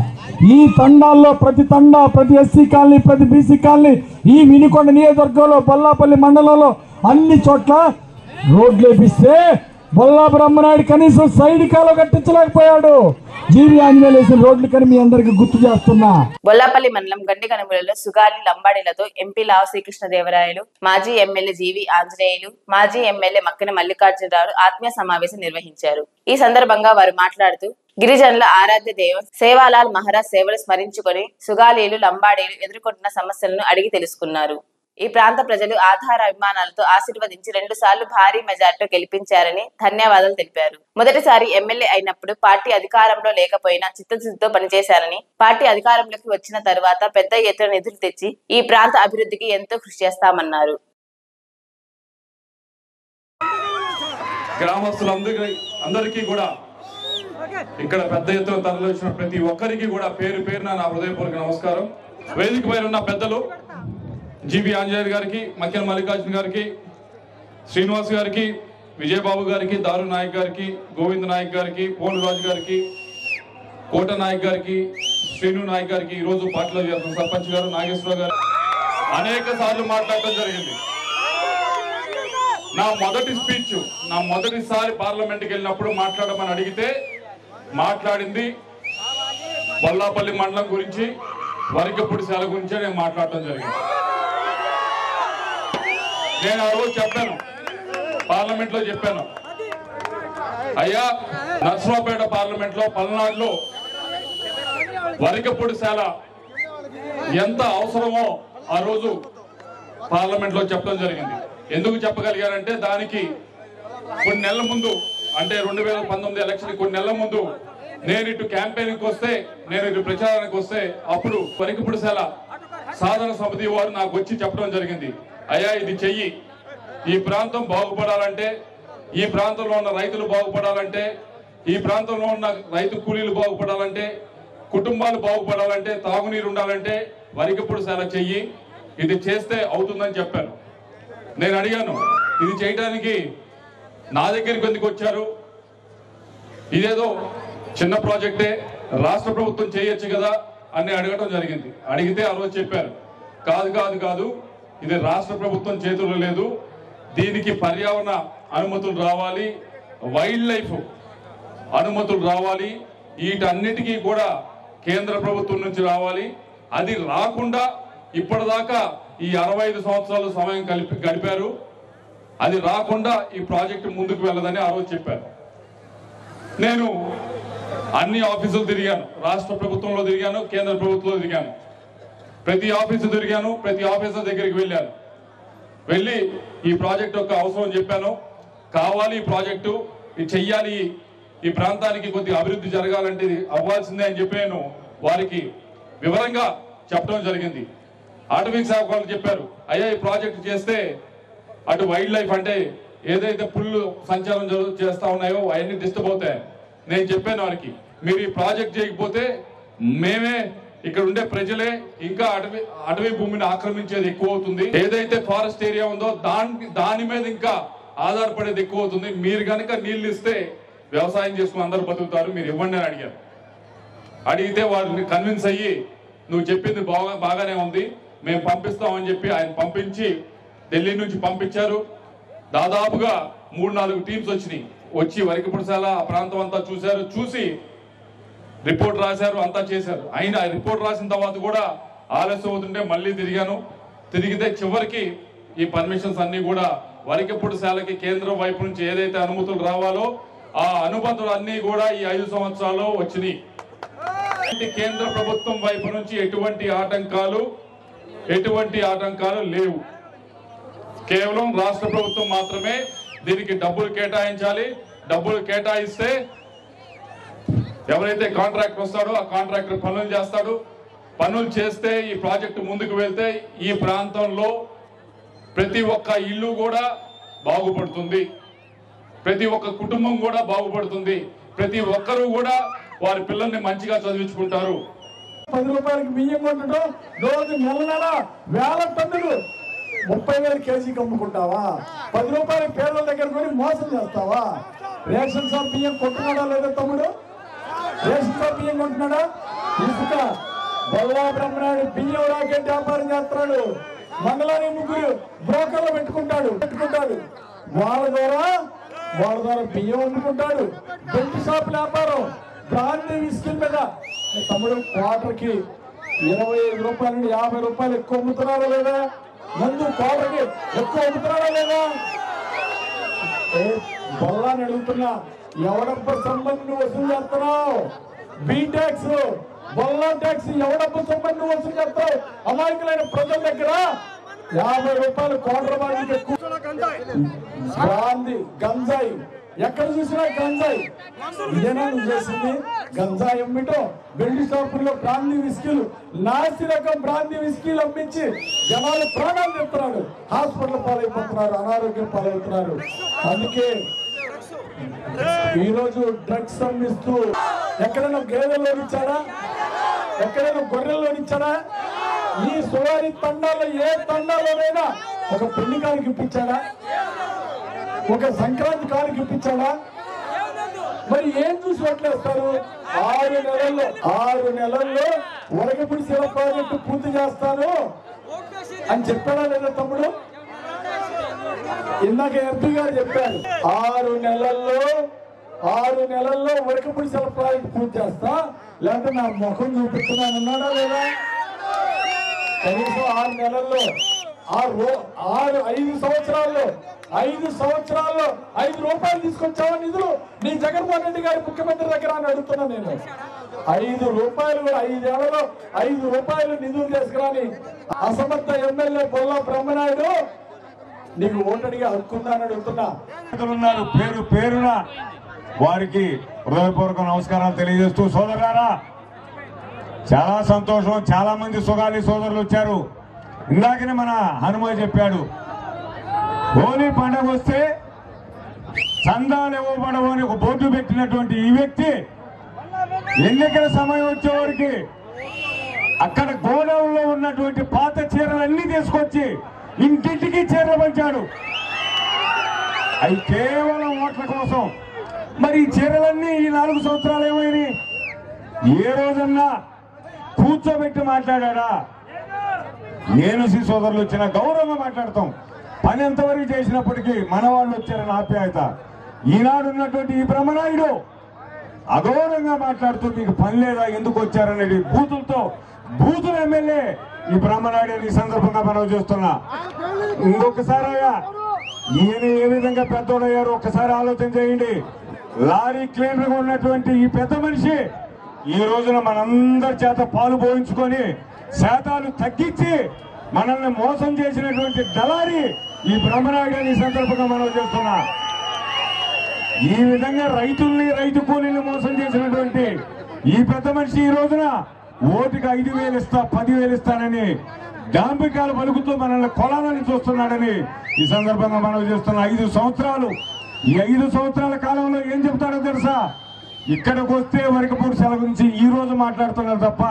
ఈ తండాల్లో ప్రతి తండా, ప్రతి ఎస్సీ కాలనీ, ప్రతి బీసీ కాలనీ, ఈ వినుకొండ నియోజకవర్గంలో బొల్లాపల్లి మండలంలో అన్ని చోట్ల రోడ్లు వేపిస్తే బొల్లా బ్రహ్మనాయుడు కనీసం సైడ్ కాలువ కట్టించలేకపోయాడు. జీవి ఆంజనేయులు వేసిన రోడ్లు కానీ మీ అందరికి గుర్తు చేస్తున్నా. బొల్లాపల్లి మండలం గండికనుమలలో సుగాలి లంబాడీలతో ఎంపీ లావు శ్రీకృష్ణదేవరాయలు, మాజీ ఎమ్మెల్యే జీవి ఆంజనేయులు, మాజీ ఎమ్మెల్యే మక్కిన మల్లికార్జునరావు ఆత్మీయ సమావేశం నిర్వహించారు. ఈ సందర్భంగా వారు మాట్లాడుతూ గిరిజనుల ఆరాధ్య దైవం సేవాలాల్ మహారాజ్ సేవలు స్మరించుకొని సుగాలీలు లంబాడీలు ఎదుర్కొంటున్న సమస్యలను అడిగి తెలుసుకున్నారు. ఈ ప్రాంత ప్రజలు ఆధార అభిమానాలతో ఆశీర్వదించి 2 సార్లు భారీ మెజార్టీతో గెలిపించారని ధన్యవాదాలు తెలిపారు. మొదటిసారి ఎమ్మెల్యే అయినప్పుడు పార్టీ అధికారంలో లేకపోయినా చిత్తశుద్ధితో పనిచేశారని, పార్టీ అధికారంలోకి వచ్చిన తరువాత పెద్ద ఎత్తున నిధులు తెచ్చి ఈ ప్రాంత అభివృద్ధికి ఎంతో కృషి చేస్తామన్నారు. గ్రామస్తులందరికీ కూడా ఇక్కడ పెద్ద ఎత్తున తరలివచ్చిన ప్రతి ఒక్కరికి కూడా పేరు పేరున నా హృదయపూర్వక నమస్కారం. వేదిక పైన ఉన్న పెద్దలు జీవి ఆంజనేయులు గారికి, మక్కిన మల్లికార్జున గారికి, శ్రీనివాస్ గారికి, విజయబాబు గారికి, దారు నాయక్ గారికి, గోవింద్ నాయక్ గారికి, పోను రాజు గారికి, కోట నాయక్ గారికి, శ్రీను నాయక్ గారికి, ఈరోజు పార్టీలో చేస్తున్న సర్పంచ్ గారు నాగేశ్వర గారు అనేక సార్లు మాట్లాడటం జరిగింది. నా మొదటి స్పీచ్, నా మొదటిసారి పార్లమెంట్కి వెళ్ళినప్పుడు మాట్లాడమని అడిగితే మాట్లాడింది బొల్లాపల్లి మండలం గురించి, వరికపూడిశాల గురించే నేను మాట్లాడటం జరిగింది. నేను ఆ రోజు చెప్పాను, పార్లమెంట్ లో చెప్పాను, అయ్యా నర్సరావుపేట పార్లమెంట్ లో పల్నాడులో వరికపూడిశాల ఎంత అవసరమో ఆ రోజు పార్లమెంట్ లో చెప్పడం జరిగింది. ఎందుకు చెప్పగలిగారంటే దానికి కొన్ని నెలల ముందు, అంటే 2019 ఎలక్షన్ కొన్ని నెలల ముందు నేను ఇటు క్యాంపెయిన్కి వస్తే, నేను ఇటు ప్రచారానికి వస్తే అప్పుడు వరికపూడిశాల సాధన సమితి వారు నాకు వచ్చి చెప్పడం జరిగింది, అయ్యా ఇది చెయ్యి, ఈ ప్రాంతం బాగుపడాలంటే, ఈ ప్రాంతంలో ఉన్న రైతులు బాగుపడాలంటే, ఈ ప్రాంతంలో ఉన్న రైతు కూలీలు బాగుపడాలంటే, కుటుంబాలు బాగుపడాలంటే, తాగునీరు ఉండాలంటే వరికపూడిశాల చెయ్యి, ఇది చేస్తే అవుతుందని చెప్పాను. నేను అడిగాను, ఇది చేయడానికి నా దగ్గరికి ఎందుకు వచ్చారు, ఇదేదో చిన్న ప్రాజెక్టే, రాష్ట్ర ప్రభుత్వం చేయొచ్చు కదా అని అడగడం జరిగింది. అడిగితే ఆ రోజు చెప్పారు, కాదు కాదు కాదు, ఇది రాష్ట్ర ప్రభుత్వం చేతుల్లో లేదు, దీనికి పర్యావరణ అనుమతులు రావాలి, వైల్డ్ లైఫ్ అనుమతులు రావాలి, వీటన్నిటికీ కూడా కేంద్ర ప్రభుత్వం నుంచి రావాలి. అది రాకుండా ఇప్పటిదాకా ఈ 65 సంవత్సరాలు సమయం గడిపారు, అది రాకుండా ఈ ప్రాజెక్టు ముందుకు వెళ్ళదని ఆ రోజు చెప్పారు. నేను అన్ని ఆఫీసులు తిరిగాను, రాష్ట్ర ప్రభుత్వంలో తిరిగాను, కేంద్ర ప్రభుత్వంలో తిరిగాను, ప్రతి ఆఫీసు తిరిగాను, ప్రతి ఆఫీసర్ దగ్గరికి వెళ్ళాను. వెళ్ళి ఈ ప్రాజెక్టు యొక్క అవసరం చెప్పాను, కావాలి ఈ ప్రాజెక్టు, ఇది చెయ్యాలి, ఈ ప్రాంతానికి కొద్దిగా అభివృద్ధి జరగాలంటే ఇది అవ్వాల్సిందే అని చెప్పి నేను వారికి వివరంగా చెప్పడం జరిగింది. అటవీ శాఖ వాళ్ళు చెప్పారు, అయ్యా ఈ ప్రాజెక్టు చేస్తే అటు వైల్డ్ లైఫ్ అంటే ఏదైతే పుల్లు సంచారం చేస్తా ఉన్నాయో అవన్నీ డిస్టర్బ్ అవుతాయి. నేను చెప్పాను వారికి, మీరు ఈ ప్రాజెక్ట్ చేయకపోతే మేమే ఇక్కడ ఉండే ప్రజలే ఇంకా అటవీ భూమిని ఆక్రమించేది ఎక్కువ అవుతుంది, ఏదైతే ఫారెస్ట్ ఏరియా ఉందో దాని మీద ఇంకా ఆధారపడేది ఎక్కువ అవుతుంది, మీరు కనుక నీళ్ళు ఇస్తే వ్యవసాయం చేసుకుని అందరూ బతుకుతారు, మీరు ఇవ్వండి అని అడిగారు. అడిగితే వారిని కన్విన్స్ అయ్యి నువ్వు చెప్పింది బాగానే ఉంది, మేము పంపిస్తామని చెప్పి ఆయన పంపించి ఢిల్లీ నుంచి పంపించారు. దాదాపుగా 3-4 టీమ్స్ వచ్చినాయి, వచ్చి వరికపూడిశాల ఆ ప్రాంతం అంతా చూశారు, చూసి రిపోర్ట్ రాశారు, అంతా చేశారు. అయినా రిపోర్ట్ రాసిన తర్వాత కూడా ఆలస్యం అవుతుంటే మళ్ళీ తిరిగితే చివరికి ఈ పర్మిషన్స్ అన్ని కూడా వరికపూడిశాలకి కేంద్రం వైపు నుంచి ఏదైతే అనుమతులు రావాలో ఆ అనుమతులు అన్ని కూడా ఈ 5 సంవత్సరాల్లో వచ్చినాయి. కేంద్ర ప్రభుత్వం వైపు నుంచి ఎటువంటి ఆటంకాలు లేవు. కేవలం రాష్ట్ర ప్రభుత్వం మాత్రమే దీనికి డబ్బులు కేటాయించాలి. డబ్బులు కేటాయిస్తే ఎవరైతే కాంట్రాక్టర్ వస్తాడో ఆ కాంట్రాక్టర్ పనులు చేస్తాడు. పనులు చేస్తే ఈ ప్రాజెక్టు ముందుకు వెళ్తే ఈ ప్రాంతంలో ప్రతి ఒక్క ఇల్లు కూడా బాగుపడుతుంది, ప్రతి ఒక్క కుటుంబం కూడా బాగుపడుతుంది, ప్రతి ఒక్కరూ కూడా వారి పిల్లల్ని మంచిగా చదివించుకుంటారు. 10 రూపాయలకి బియ్యం కొట్టడం, రోజు నెల వేల టన్నులు 30,000 కేజీకి అమ్ముకుంటావా? 10 రూపాయల పేర్ల దగ్గర కొని మోసం చేస్తావా? రేషన్ షాప్ బియ్యం కొంటున్నాడా లేదా తమ్ముడు? రేషన్ షాప్ బియ్యం కొంటున్నాడా? ఇసుక బొల్లా బ్రహ్మనాయుడు బియ్యం రాకెట్ వ్యాపారం చేస్తున్నాడు. మండలానికి 3 బ్రోకర్లు పెట్టుకుంటాడు. వాళ్ళ ద్వారా వాళ్ళ ద్వారా బియ్యం వండుకుంటాడు, బెల్ట్ షాప్ వ్యాపారం, బ్రాండ్ విస్కీ మీద తమ్ముడు క్వార్టర్కి 25 రూపాయల నుండి 50 రూపాయలు ఎక్కువ అమ్ముతున్నారా లేదా? మందు క్వార్టర్కి ఎక్కువ అమ్ముతున్నారా లేదా? బొల్లాన్ని అడుగుతున్నా, ఎవడబ్బ సంబంధం వసూలు చేస్తున్నావు? బీ ట్యాక్స్, బొల్లా ట్యాక్స్ ఎవడబ్బ సంబంధం వసూలు చేస్తావు? అమాయకులైన ప్రజల దగ్గర 50 రూపాయలు క్వార్టర్ బాడీకి ఎక్కువ. బ్రాంది, గంజాయి, ఎక్కడ చూసినా గంజాయి. ఇదేనా నువ్వు చేసింది? గంజాయి అమ్మిటో బెల్ట్ షాపుల్లో బ్రాందీ విస్కీలు, నాసి రకం బ్రాందీ విస్కీలు అమ్మించి జనాలు ప్రాణాలు తెస్తున్నారు, హాస్పిటల్ పాలైపోతున్నారు, అనారోగ్యం పాలవుతున్నారు. అందుకే ఈరోజు డ్రగ్స్ అమ్మిస్తూ ఎక్కడైనా గేదెల్లో ఇచ్చాడా? ఎక్కడైనా గొర్రెల్లో ఇచ్చాడా? ఈ సువారి తండాల్లో ఏ తండాలోనైనా ఒక పెళ్లి కాడికి ఇప్పించాడా? ఒక సంక్రాంతి కాడికి ఇప్పించాడా? మరి ఏం చూసి ఓట్లేస్తారు? 6 నెలల్లో వరగపుడి శివ ప్రాజెక్టు పూర్తి చేస్తాను అని చెప్పాడా లేదా తమ్ముడు? ఇందాక ఎంపీ గారు చెప్పారు, 6 నెలల్లో వరకపుడి శివ ప్రాజెక్టు పూర్తి చేస్తా, లేకపోతే నా ముఖం చూపిస్తున్నాను అన్నాడా లేదా? కనీసం 6 నెలల్లో 5 సంవత్సరాల్లో 5 రూపాయలు తీసుకొచ్చావా నిధులు నీ జగన్మోహన్ రెడ్డి గారి ముఖ్యమంత్రి దగ్గర అని అడుగుతున్నా నేను. 5 రూపాయలు కూడా 5 ఏళ్లలో 5 రూపాయలు నిధులు తీసుకురాని అసమర్థ ఎమ్మెల్యే బొల్లా బ్రహ్మనాయుడు నీకు ఓటడిగా హక్కుందా అని అడుగుతున్నా. పేరు పేరున వారికి హృదయపూర్వక నమస్కారాలు తెలియజేస్తూ, సోదరులారా చాలా సంతోషం. చాలా మంది సుగాలి సోదరులు వచ్చారు. ఇందాకనే మన హనుమ చెప్పాడు, హోలీ పండుగ వస్తే చందాలు ఇవ్వబడవు అని ఒక బోర్డు పెట్టినటువంటి ఈ వ్యక్తి ఎన్నికల సమయం వచ్చేవారికి అక్కడ గోడౌన్లో ఉన్నటువంటి పాత చీరలన్నీ తీసుకొచ్చి ఇంటింటికి చీరలు పంచాడు. అవి కేవలం ఓట్ల కోసం. మరి ఈ చీరలన్నీ ఈ 4 సంవత్సరాలు ఏమైనాయి? ఏ రోజన్నా కూర్చోబెట్టి మాట్లాడా? నేను సి సోదరులు వచ్చిన గౌరవంగా మాట్లాడతాం. పని ఎంతవరకు చేసినప్పటికీ మన వాళ్ళు వచ్చారని ఆప్యాయత. ఈనాడు ఉన్నటువంటి ఈ బ్రహ్మనాయుడు అగౌరవంగా మాట్లాడుతూ మీకు పని లేదా, ఎందుకు వచ్చారనేది బూతుల ఎమ్మెల్యే ఈ బ్రహ్మనాయుడు ఈ సందర్భంగా మనం చేస్తున్నా. ఇంకొకసారి అయ్యా, ఈయన ఏ విధంగా పెద్దోడయ్యారు ఒక్కసారి ఆలోచన చేయండి. లారీ క్లీనర్గా ఉన్నటువంటి ఈ పెద్ద మనిషి ఈ రోజున మనందరి చేత పాలు పోయించుకొని శాతాలు తగ్గించి మనల్ని మోసం చేసినటువంటి దళారి ఈ బ్రహ్మనాయుడు ఈ సందర్భంగా మనం చేస్తున్నా. ఈ విధంగా రైతుల్ని, రైతు కూలీని మోసం చేసినటువంటి ఈ పెద్ద మనిషి ఈ రోజున ఓటుకి 5,000 ఇస్తా, 10,000 ఇస్తానని డాంబికాలు పలుకుతూ మనల్ని కొలాలని చూస్తున్నాడని ఈ సందర్భంగా మనం చేస్తున్నా. 5 సంవత్సరాలు, ఈ 5 సంవత్సరాల కాలంలో ఏం చెప్తాడో తెలుసా? ఇక్కడికి వస్తే వరకపూడి సెల గురించి ఈ రోజు మాట్లాడుతున్నారు తప్ప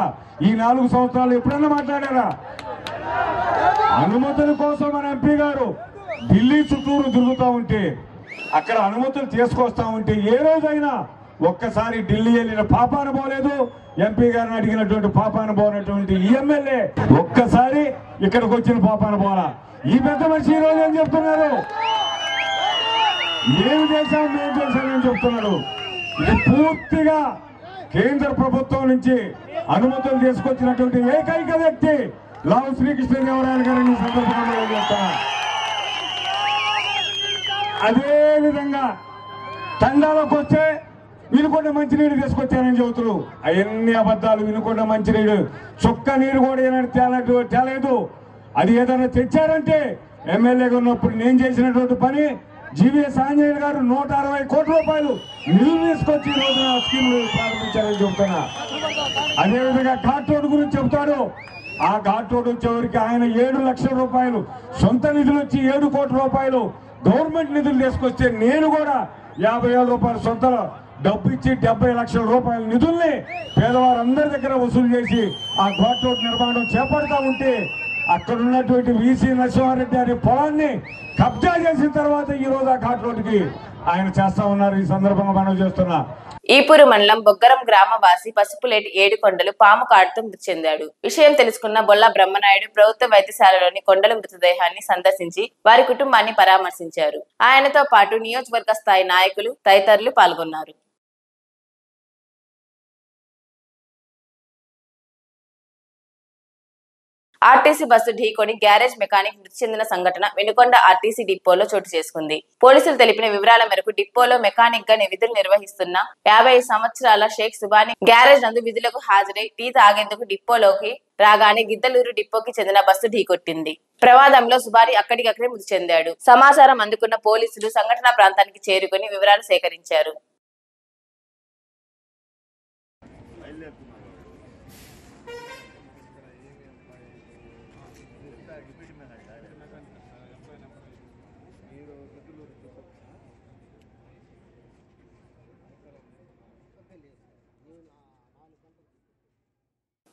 ఈ 4 సంవత్సరాలు ఎప్పుడన్నా మాట్లాడారా? అనుమతుల కోసం మన ఎంపీ గారు ఢిల్లీ చుట్టూరు తిరుగుతూ ఉంటే, అక్కడ అనుమతులు తీసుకొస్తా ఉంటే ఏ రోజైనా ఒక్కసారి ఢిల్లీ వెళ్ళిన పాపాన పోలేదు. ఎంపీ గారిని అడిగినటువంటి పాపాన పోనటువంటి ఈ ఎమ్మెల్యే ఒక్కసారి ఇక్కడికి వచ్చిన పాపాన పోలా. ఈ పెద్ద మనిషి ఈ రోజు ఏం చెప్తున్నారు? ఏమి చేశాం, మేము చేశామని చెప్తున్నాడు. ఇది పూర్తిగా కేంద్ర ప్రభుత్వం నుంచి అనుమతులు తీసుకొచ్చినటువంటి ఏకైక వ్యక్తి లావు శ్రీకృష్ణదేవరాయలు గారిని సందర్భంగా చేస్తున్నా. అదే విధంగా తండాలకు వస్తే వినుకొండ మంచినీరు తీసుకొచ్చారని చెబుతున్నారు. అవన్నీ అబద్ధాలు. వినుకొండ మంచినీరు చుక్క నీరు కూడా ఏనాడు తేలేదు. అది ఏదైనా తెచ్చారంటే ఎమ్మెల్యేగా ఉన్నప్పుడు నేను చేసినటువంటి పని జీవీఎస్ ఆంజనేయులు గారు 160 కోట్ల రూపాయలు నిధులు తీసుకొచ్చి ఈ రోజున స్కీములు ప్రారంభించారని చెబుతున్నా. అదేవిధంగా ఘాట్ రోడ్డు గురించి చెబుతాడు. ఆ ఘాట్ రోడ్డు వచ్చేవరికి ఆయన 7 లక్షల రూపాయలు సొంత నిధులు వచ్చి 7 కోట్ల రూపాయలు గవర్నమెంట్ నిధులు తీసుకొస్తే నేను కూడా 50,000 రూపాయలు సొంత డబ్బు ఇచ్చి 70 లక్షల రూపాయల నిధుల్ని పేదవారందరి దగ్గర వసూలు చేసి ఆ ఘాట్ రోడ్ నిర్మాణం చేపడతా ఉంటే అక్కడ ఉన్నటువంటి వీసీ నరసింహారెడ్డి అనే పొలాన్ని కబ్జా చేసిన తర్వాత ఈ రోజు ఆ ఘాట్ రోడ్డుకి ఆయన చేస్తా ఉన్నారు. ఈ సందర్భంగా మనవి చేస్తున్నా. ఈపూరు మండలం బొగ్గరం గ్రామవాసి పసుపులేటి ఏడుకొండలు పాము కాటుతో మృతి చెందాడు. విషయం తెలుసుకున్న బొల్ల బ్రహ్మనాయుడు ప్రభుత్వ వైద్యశాలలోని కొండల మృతదేహాన్ని సందర్శించి వారి కుటుంబాన్ని పరామర్శించారు. ఆయనతో పాటు నియోజకవర్గ స్థాయి నాయకులు తదితరులు పాల్గొన్నారు. ఆర్టీసీ బస్సు ఢీకొని గ్యారేజ్ మెకానిక్ మృతి చెందిన సంఘటన వినుకొండ ఆర్టీసీ డిపోలో చోటు చేసుకుంది. పోలీసులు తెలిపిన వివరాల మేరకు డిపోలో మెకానిక్ గా విధులు నిర్వహిస్తున్న 50 సంవత్సరాల షేక్ సుబాని గ్యారేజ్ నందు విధులకు హాజరై టీ తాగేందుకు డిపోలోకి రాగానే గిద్దలూరు డిపోకి చెందిన బస్సు ఢీకొట్టింది. ప్రమాదంలో సుబాని అక్కడికక్కడే మృతి చెందాడు. సమాచారం అందుకున్న పోలీసులు సంఘటనా ప్రాంతానికి చేరుకుని వివరాలు సేకరించారు.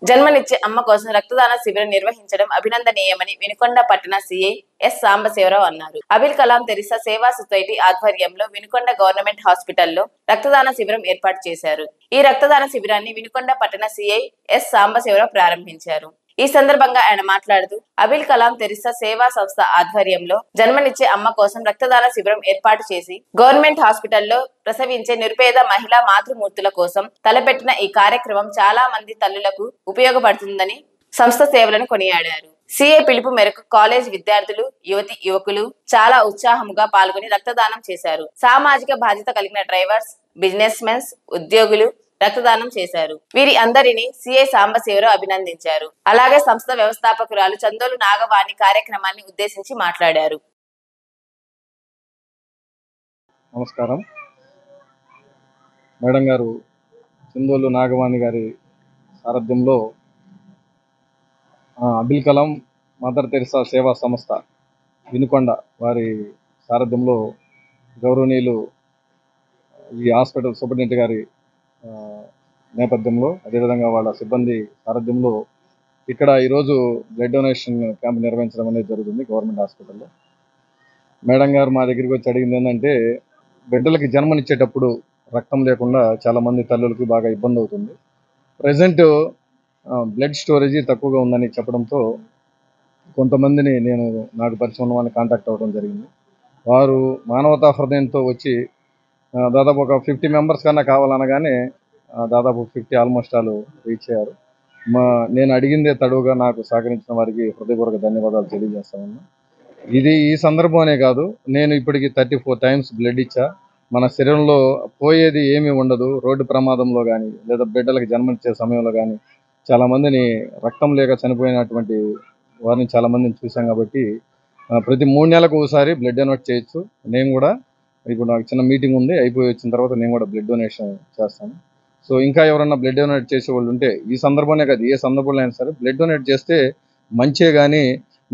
జన్మనిచ్చే అమ్మ కోసం రక్తదాన శిబిరం నిర్వహించడం అభినందనీయమని వినుకొండ పట్టణ సిఐ ఎస్ సాంబశివరావు అన్నారు. అబుల్ కలాం తెరిసా సేవా సొసైటీ ఆధ్వర్యంలో వినుకొండ గవర్నమెంట్ హాస్పిటల్లో రక్తదాన శిబిరం ఏర్పాటు చేశారు. ఈ రక్తదాన శిబిరాన్ని వినుకొండ పట్టణ సిఐ ఎస్ సాంబశివరావు ప్రారంభించారు. ఈ సందర్భంగా ఆయన మాట్లాడుతూ అబుల్ కలాం తెరిసా సేవా సంస్థ ఆధ్వర్యంలో జన్మనిచ్చే అమ్మ కోసం రక్తదాన శిబిరం ఏర్పాటు చేసి గవర్నమెంట్ హాస్పిటల్లో ప్రసవించే నిరుపేద మహిళా మాతృమూర్తుల కోసం తలపెట్టిన ఈ కార్యక్రమం చాలా మంది తల్లులకు ఉపయోగపడుతుందని సంస్థ సేవలను కొనియాడారు. సిఐ పిలుపు మేరకు కాలేజ్ విద్యార్థులు యువకులు చాలా ఉత్సాహముగా పాల్గొని రక్తదానం చేశారు. సామాజిక బాధ్యత కలిగిన డ్రైవర్స్, బిజినెస్ మెన్స్, ఉద్యోగులు రక్తదానం చేశారు. వీరి అందరినీ సిఐ సాంబశివరావు అభినందించారు. అలాగే సంస్థ వ్యవస్థాపకురాలు చందోలు నాగవాణి కార్యక్రమాన్ని ఉద్దేశించి మాట్లాడారు. నమస్కారం. మేడం గారు చందోలు నాగవాణి గారి సారథ్యంలో అబుల్ కలాం మదర్ తెరిసా సేవా సంస్థ వినుకొండ వారి సారథ్యంలో గౌరవనీయులు ఈ హాస్పిటల్ సూపరింటెండెంట్ గారి నేపథ్యంలో అదేవిధంగా వాళ్ళ సిబ్బంది సారథ్యంలో ఇక్కడ ఈరోజు బ్లడ్ డొనేషన్ క్యాంప్ నిర్వహించడం అనేది జరుగుతుంది గవర్నమెంట్ హాస్పిటల్లో. మేడం గారు మా దగ్గరికి వచ్చి అడిగింది ఏంటంటే, బిడ్డలకి జన్మనిచ్చేటప్పుడు రక్తం లేకుండా చాలామంది తల్లులకి బాగా ఇబ్బంది అవుతుంది. ప్రజెంట్ బ్లడ్ స్టోరేజీ తక్కువగా ఉందని చెప్పడంతో కొంతమందిని నాకు పరిచయం ఉన్న వాళ్ళని కాంటాక్ట్ అవ్వడం జరిగింది. వారు మానవతా హృదయంతో వచ్చి దాదాపు ఒక 50 మెంబర్స్ కన్నా కావాలనగానే దాదాపు 50 ఆల్మోస్ట్ వాళ్ళు రీచ్ అయ్యారు. నేను అడిగిందే తడువుగా నాకు సహకరించిన వారికి హృదయపూర్వక ధన్యవాదాలు తెలియజేస్తా ఉన్నా. ఇది ఈ సందర్భం అనే కాదు, నేను ఇప్పటికి 34 టైమ్స్ బ్లడ్ ఇచ్చా. మన శరీరంలో పోయేది ఏమీ ఉండదు. రోడ్డు ప్రమాదంలో కానీ లేదా బిడ్డలకు జన్మనిచ్చే సమయంలో కానీ చాలామందిని రక్తం లేక చనిపోయినటువంటి వారిని చాలామందిని చూసాం. కాబట్టి ప్రతి 3 నెలలకు ఒకసారి బ్లడ్ డొనేట్ చేయొచ్చు. నేను కూడా ఇప్పుడు నాకు చిన్న మీటింగ్ ఉంది, అయిపోయి వచ్చిన తర్వాత నేను కూడా బ్లడ్ డొనేషన్ చేస్తాను. సో ఇంకా ఎవరన్నా బ్లడ్ డొనేట్ చేసే వాళ్ళు ఉంటే ఈ సందర్భంలో కాదు, ఏ సందర్భంలో అయినా సరే బ్లడ్ డొనేట్ చేస్తే మంచే. కానీ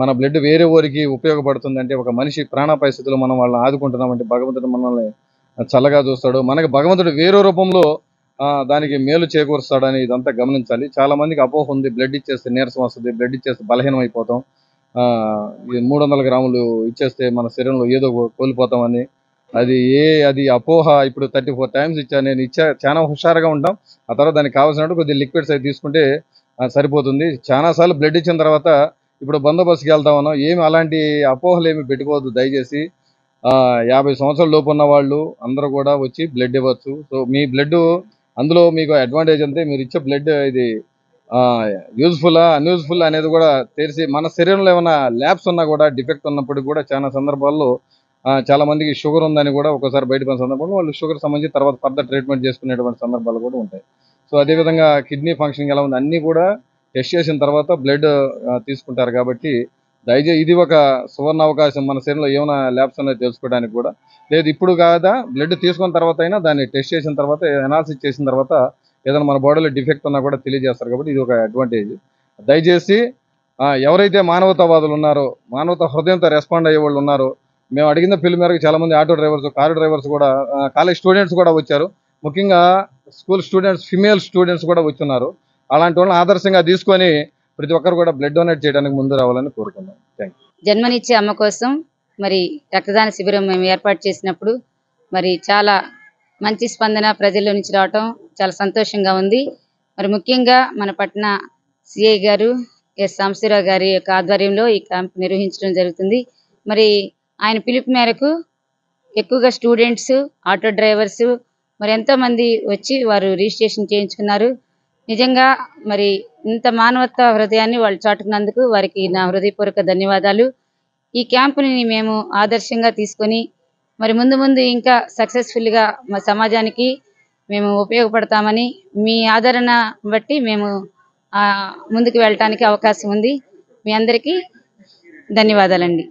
మన బ్లడ్ వేరే ఊరికి ఉపయోగపడుతుందంటే, ఒక మనిషి ప్రాణ పరిస్థితుల్లో మనం వాళ్ళని ఆదుకుంటున్నామంటే భగవంతుడు మనల్ని చల్లగా చూస్తాడు. మనకి భగవంతుడు వేరే రూపంలో దానికి మేలు చేకూరుస్తాడని ఇదంతా గమనించాలి. చాలా మందికి అపోహ ఉంది, బ్లడ్ ఇచ్చేస్తే నీరసం వస్తుంది, బ్లడ్ ఇచ్చేస్తే బలహీనం అయిపోతాం, 300 గ్రాములు ఇచ్చేస్తే మన శరీరంలో ఏదో కోల్పోతామని. అది అపోహ. ఇప్పుడు 34 టైమ్స్ ఇచ్చా, నేను చాలా హుషారుగా ఉంటాం. ఆ తర్వాత దానికి కావాల్సినట్టు కొద్దిగా లిక్విడ్స్ అయితే తీసుకుంటే సరిపోతుంది. చాలాసార్లు బ్లడ్ ఇచ్చిన తర్వాత ఇప్పుడు బందోబస్తుకి వెళ్తా ఉన్నాం. ఏమి అలాంటి అపోహలు ఏమి పెట్టుకోవద్దు దయచేసి. 50 సంవత్సరాల లోపు ఉన్న వాళ్ళు అందరూ కూడా వచ్చి బ్లడ్ ఇవ్వచ్చు. సో మీ బ్లడ్ అందులో మీకు అడ్వాంటేజ్ అంటే, మీరు ఇచ్చే బ్లడ్ ఇది యూజ్ఫుల్లా అన్యూజ్ఫుల్ అనేది కూడా తెలిసి, మన శరీరంలో ఏమైనా ల్యాబ్స్ ఉన్నా కూడా డిఫెక్ట్ ఉన్నప్పటికీ కూడా చాలా సందర్భాల్లో చాలా మందికి షుగర్ ఉందని కూడా ఒకసారి బయటపడిన సందర్భంలో వాళ్ళు షుగర్ సంబంధించి తర్వాత ఫర్దర్ ట్రీట్మెంట్ చేసుకునేటువంటి సందర్భాలు కూడా ఉంటాయి. సో అదేవిధంగా కిడ్నీ ఫంక్షనింగ్ ఎలా ఉంది అన్నీ కూడా టెస్ట్ చేసిన తర్వాత బ్లడ్ తీసుకుంటారు. కాబట్టి దయచేసి ఇది ఒక సువర్ణ అవకాశం, మన శరీరంలో ఏమైనా ల్యాబ్స్ ఉన్నాయో తెలుసుకోవడానికి కూడా. లేదు ఇప్పుడు కాదా, బ్లడ్ తీసుకున్న తర్వాత అయినా దాన్ని టెస్ట్ చేసిన తర్వాత అనాలిసిస్ చేసిన తర్వాత ఏదైనా మన బాడీలో డిఫెక్ట్ ఉన్నా కూడా తెలియజేస్తారు. కాబట్టి ఇది ఒక అడ్వాంటేజ్. దయచేసి ఎవరైతే మానవతావాదులు ఉన్నారో, మానవతా హృదయంతో రెస్పాండ్ అయ్యే వాళ్ళు ఉన్నారో, మేము అడిగిన పిల్లల మేరకు చాలామంది ఆటో డ్రైవర్స్, కారు డ్రైవర్స్ కూడా, కాలేజ్ స్టూడెంట్స్ కూడా వచ్చారు. ముఖ్యంగా స్కూల్ స్టూడెంట్స్, ఫిమేల్ స్టూడెంట్స్ కూడా వచ్చున్నారు. అలాంటి వాళ్ళని ఆదర్శంగా తీసుకొని ప్రతి ఒక్కరు కూడా బ్లడ్ డొనేట్ చేయడానికి ముందు రావాలని కోరుకున్నాం. Thank you. జన్మనిచ్చే అమ్మ కోసం మరి రక్తదాన శిబిరం మేము ఏర్పాటు చేసినప్పుడు మరి చాలా మంచి స్పందన ప్రజల నుంచి రావటం చాలా సంతోషంగా ఉంది. మరి ముఖ్యంగా మన పట్టణ సిఐ గారు ఎస్ సాంబశివరావు గారి యొక్క ఆధ్వర్యంలో ఈ క్యాంప్ నిర్వహించడం జరుగుతుంది. మరి ఆయన పిలుపు మేరకు ఎక్కువగా స్టూడెంట్స్, ఆటో డ్రైవర్స్ మరి ఎంతో మంది వచ్చి వారు రిజిస్ట్రేషన్ చేయించుకున్నారు. నిజంగా మరి ఇంత మానవత్వ హృదయాన్ని వాళ్ళు చాటుకున్నందుకు వారికి నా హృదయపూర్వక ధన్యవాదాలు. ఈ క్యాంపుని మేము ఆదర్శంగా తీసుకొని మరి ముందు ముందు ఇంకా సక్సెస్ఫుల్గా మా సమాజానికి మేము ఉపయోగపడతామని మీ ఆదరణ బట్టి మేము ముందుకు వెళ్ళటానికి అవకాశం ఉంది. మీ అందరికీ ధన్యవాదాలండి.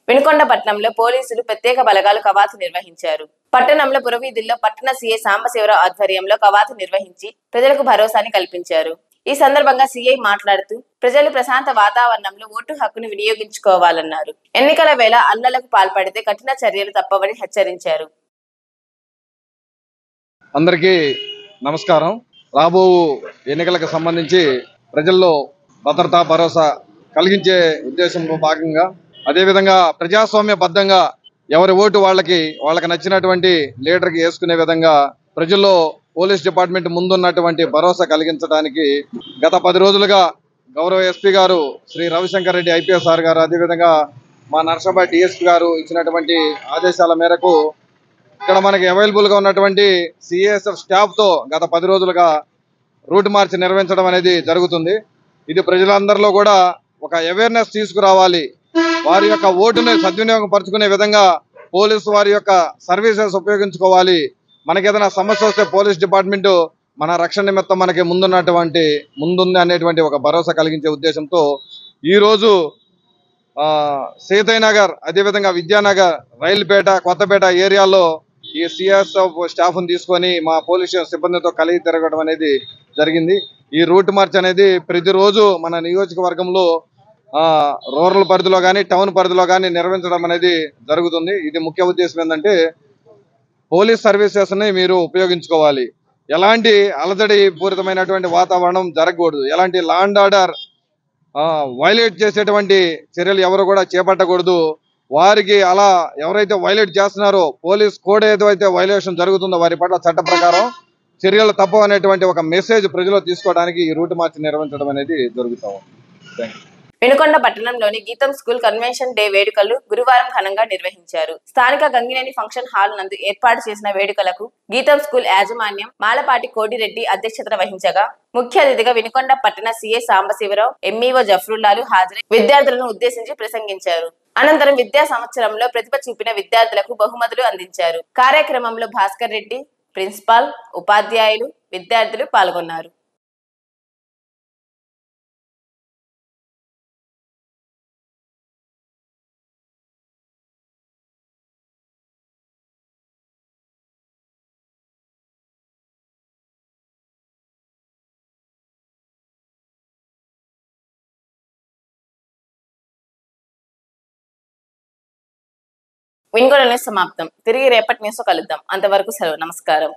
వినుకొండ పట్టణంలో పోలీసులు ప్రత్యేక బలగాలు కవాతు నిర్వహించారు. పట్టణంలో పురవీధుల్లో పట్టణ సీఐ సాంబశివరావు ఆధ్వర్యంలో కవాతు నిర్వహించి ప్రజలకు భరోసాని కల్పించారు. ఈ సందర్భంగా సీఐ మాట్లాడుతూ ప్రజలు ప్రశాంత వాతావరణంలో ఓటు హక్కును వినియోగించుకోవాలన్నారు. ఎన్నికల వేళ అల్లలకు పాల్పడితే కఠిన చర్యలు తప్పవని హెచ్చరించారు. అందరికీ నమస్కారం. రాబో ఎన్నికలకు సంబంధించి ప్రజల్లో భద్రతా భరోసా కలిగించే ఉద్దేశంలో భాగంగా అదేవిధంగా ప్రజాస్వామ్యబద్ధంగా ఎవరి ఓటు వాళ్ళకి నచ్చినటువంటి లీడర్కి వేసుకునే విధంగా ప్రజల్లో పోలీస్ డిపార్ట్మెంట్ ముందున్నటువంటి భరోసా కలిగించడానికి గత 10 రోజులుగా గౌరవ ఎస్పీ గారు శ్రీ రవిశంకర్ రెడ్డి ఐపీఎస్ సార్ గారు అదేవిధంగా మా నర్సాబాద్ డిఎస్పీ గారు ఇచ్చినటువంటి ఆదేశాల మేరకు ఇక్కడ మనకి అవైలబుల్గా ఉన్నటువంటి సిఎస్ఎఫ్ స్టాఫ్తో గత 10 రోజులుగా రూట్ మార్చ్ నిర్వహించడం అనేది జరుగుతుంది. ఇది ప్రజలందరిలో కూడా ఒక అవేర్నెస్ తీసుకురావాలి. వారి యొక్క ఓటుని సద్వినియోగం పరుచుకునే విధంగా పోలీసు వారి యొక్క సర్వీసెస్ ఉపయోగించుకోవాలి. మనకి ఏదైనా సమస్య వస్తే పోలీస్ డిపార్ట్మెంట్ మన రక్షణ నిమిత్తం మనకి ముందుంది అనేటువంటి ఒక భరోసా కలిగించే ఉద్దేశంతో ఈరోజు సీతయ్య నగర్ అదేవిధంగా విద్యానగర్, రైల్పేట, కొత్తపేట ఏరియాలో ఈ సిఎస్ఎఫ్ స్టాఫ్ను తీసుకొని మా పోలీస్ సిబ్బందితో కలిగి తిరగడం అనేది జరిగింది. ఈ రూట్ మార్చ్ అనేది ప్రతిరోజు మన నియోజకవర్గంలో రూరల్ పరిధిలో కానీ టౌన్ పరిధిలో కానీ నిర్వహించడం అనేది జరుగుతుంది. ఇది ముఖ్య ఉద్దేశం ఏంటంటే పోలీస్ సర్వీసెస్ని మీరు ఉపయోగించుకోవాలి. ఎలాంటి అలజడి పూరితమైనటువంటి వాతావరణం జరగకూడదు. ఎలాంటి లా అండ్ ఆర్డర్ వైలేట్ చేసేటువంటి చర్యలు ఎవరు కూడా చేపట్టకూడదు. వారికి అలా ఎవరైతే వైలేట్ చేస్తున్నారో పోలీస్ కోడ్ ఏదైతే వైలేషన్ జరుగుతుందో వారి పట్ల చట్ట ప్రకారం చర్యలు తప్పవు అనేటువంటి ఒక మెసేజ్ ప్రజలు తీసుకోవడానికి ఈ రూట్ మార్చ్ నిర్వహించడం అనేది జరుగుతాం. వినుకొండ పట్టణంలోని గీతం స్కూల్ కన్వెన్షన్ డే వేడుకలు గురువారం ఘనంగా నిర్వహించారు. స్థానిక గంగినేని ఫంక్షన్ హాల్ నందు ఏర్పాటు చేసిన వేడుకలకు గీతం స్కూల్ యాజమాన్యం మాలపాటి కోడిరెడ్డి అధ్యక్షత వహించగా ముఖ్య అతిథిగా వినుకొండ పట్టణ సీఐ సాంబశివరావు, ఎంఈఓ జఫరుల్లాలు హాజరై విద్యార్థులను ఉద్దేశించి ప్రసంగించారు. అనంతరం విద్యా సంవత్సరంలో ప్రతిభ చూపిన విద్యార్థులకు బహుమతులు అందించారు. కార్యక్రమంలో భాస్కర్ రెడ్డి, ప్రిన్సిపాల్, ఉపాధ్యాయులు, విద్యార్థులు పాల్గొన్నారు. వినుకొండ న్యూస్ సమాప్తం. తిరిగి రేపటి న్యూస్ కలుద్దాం. అంతవరకు సెలవు. నమస్కారం.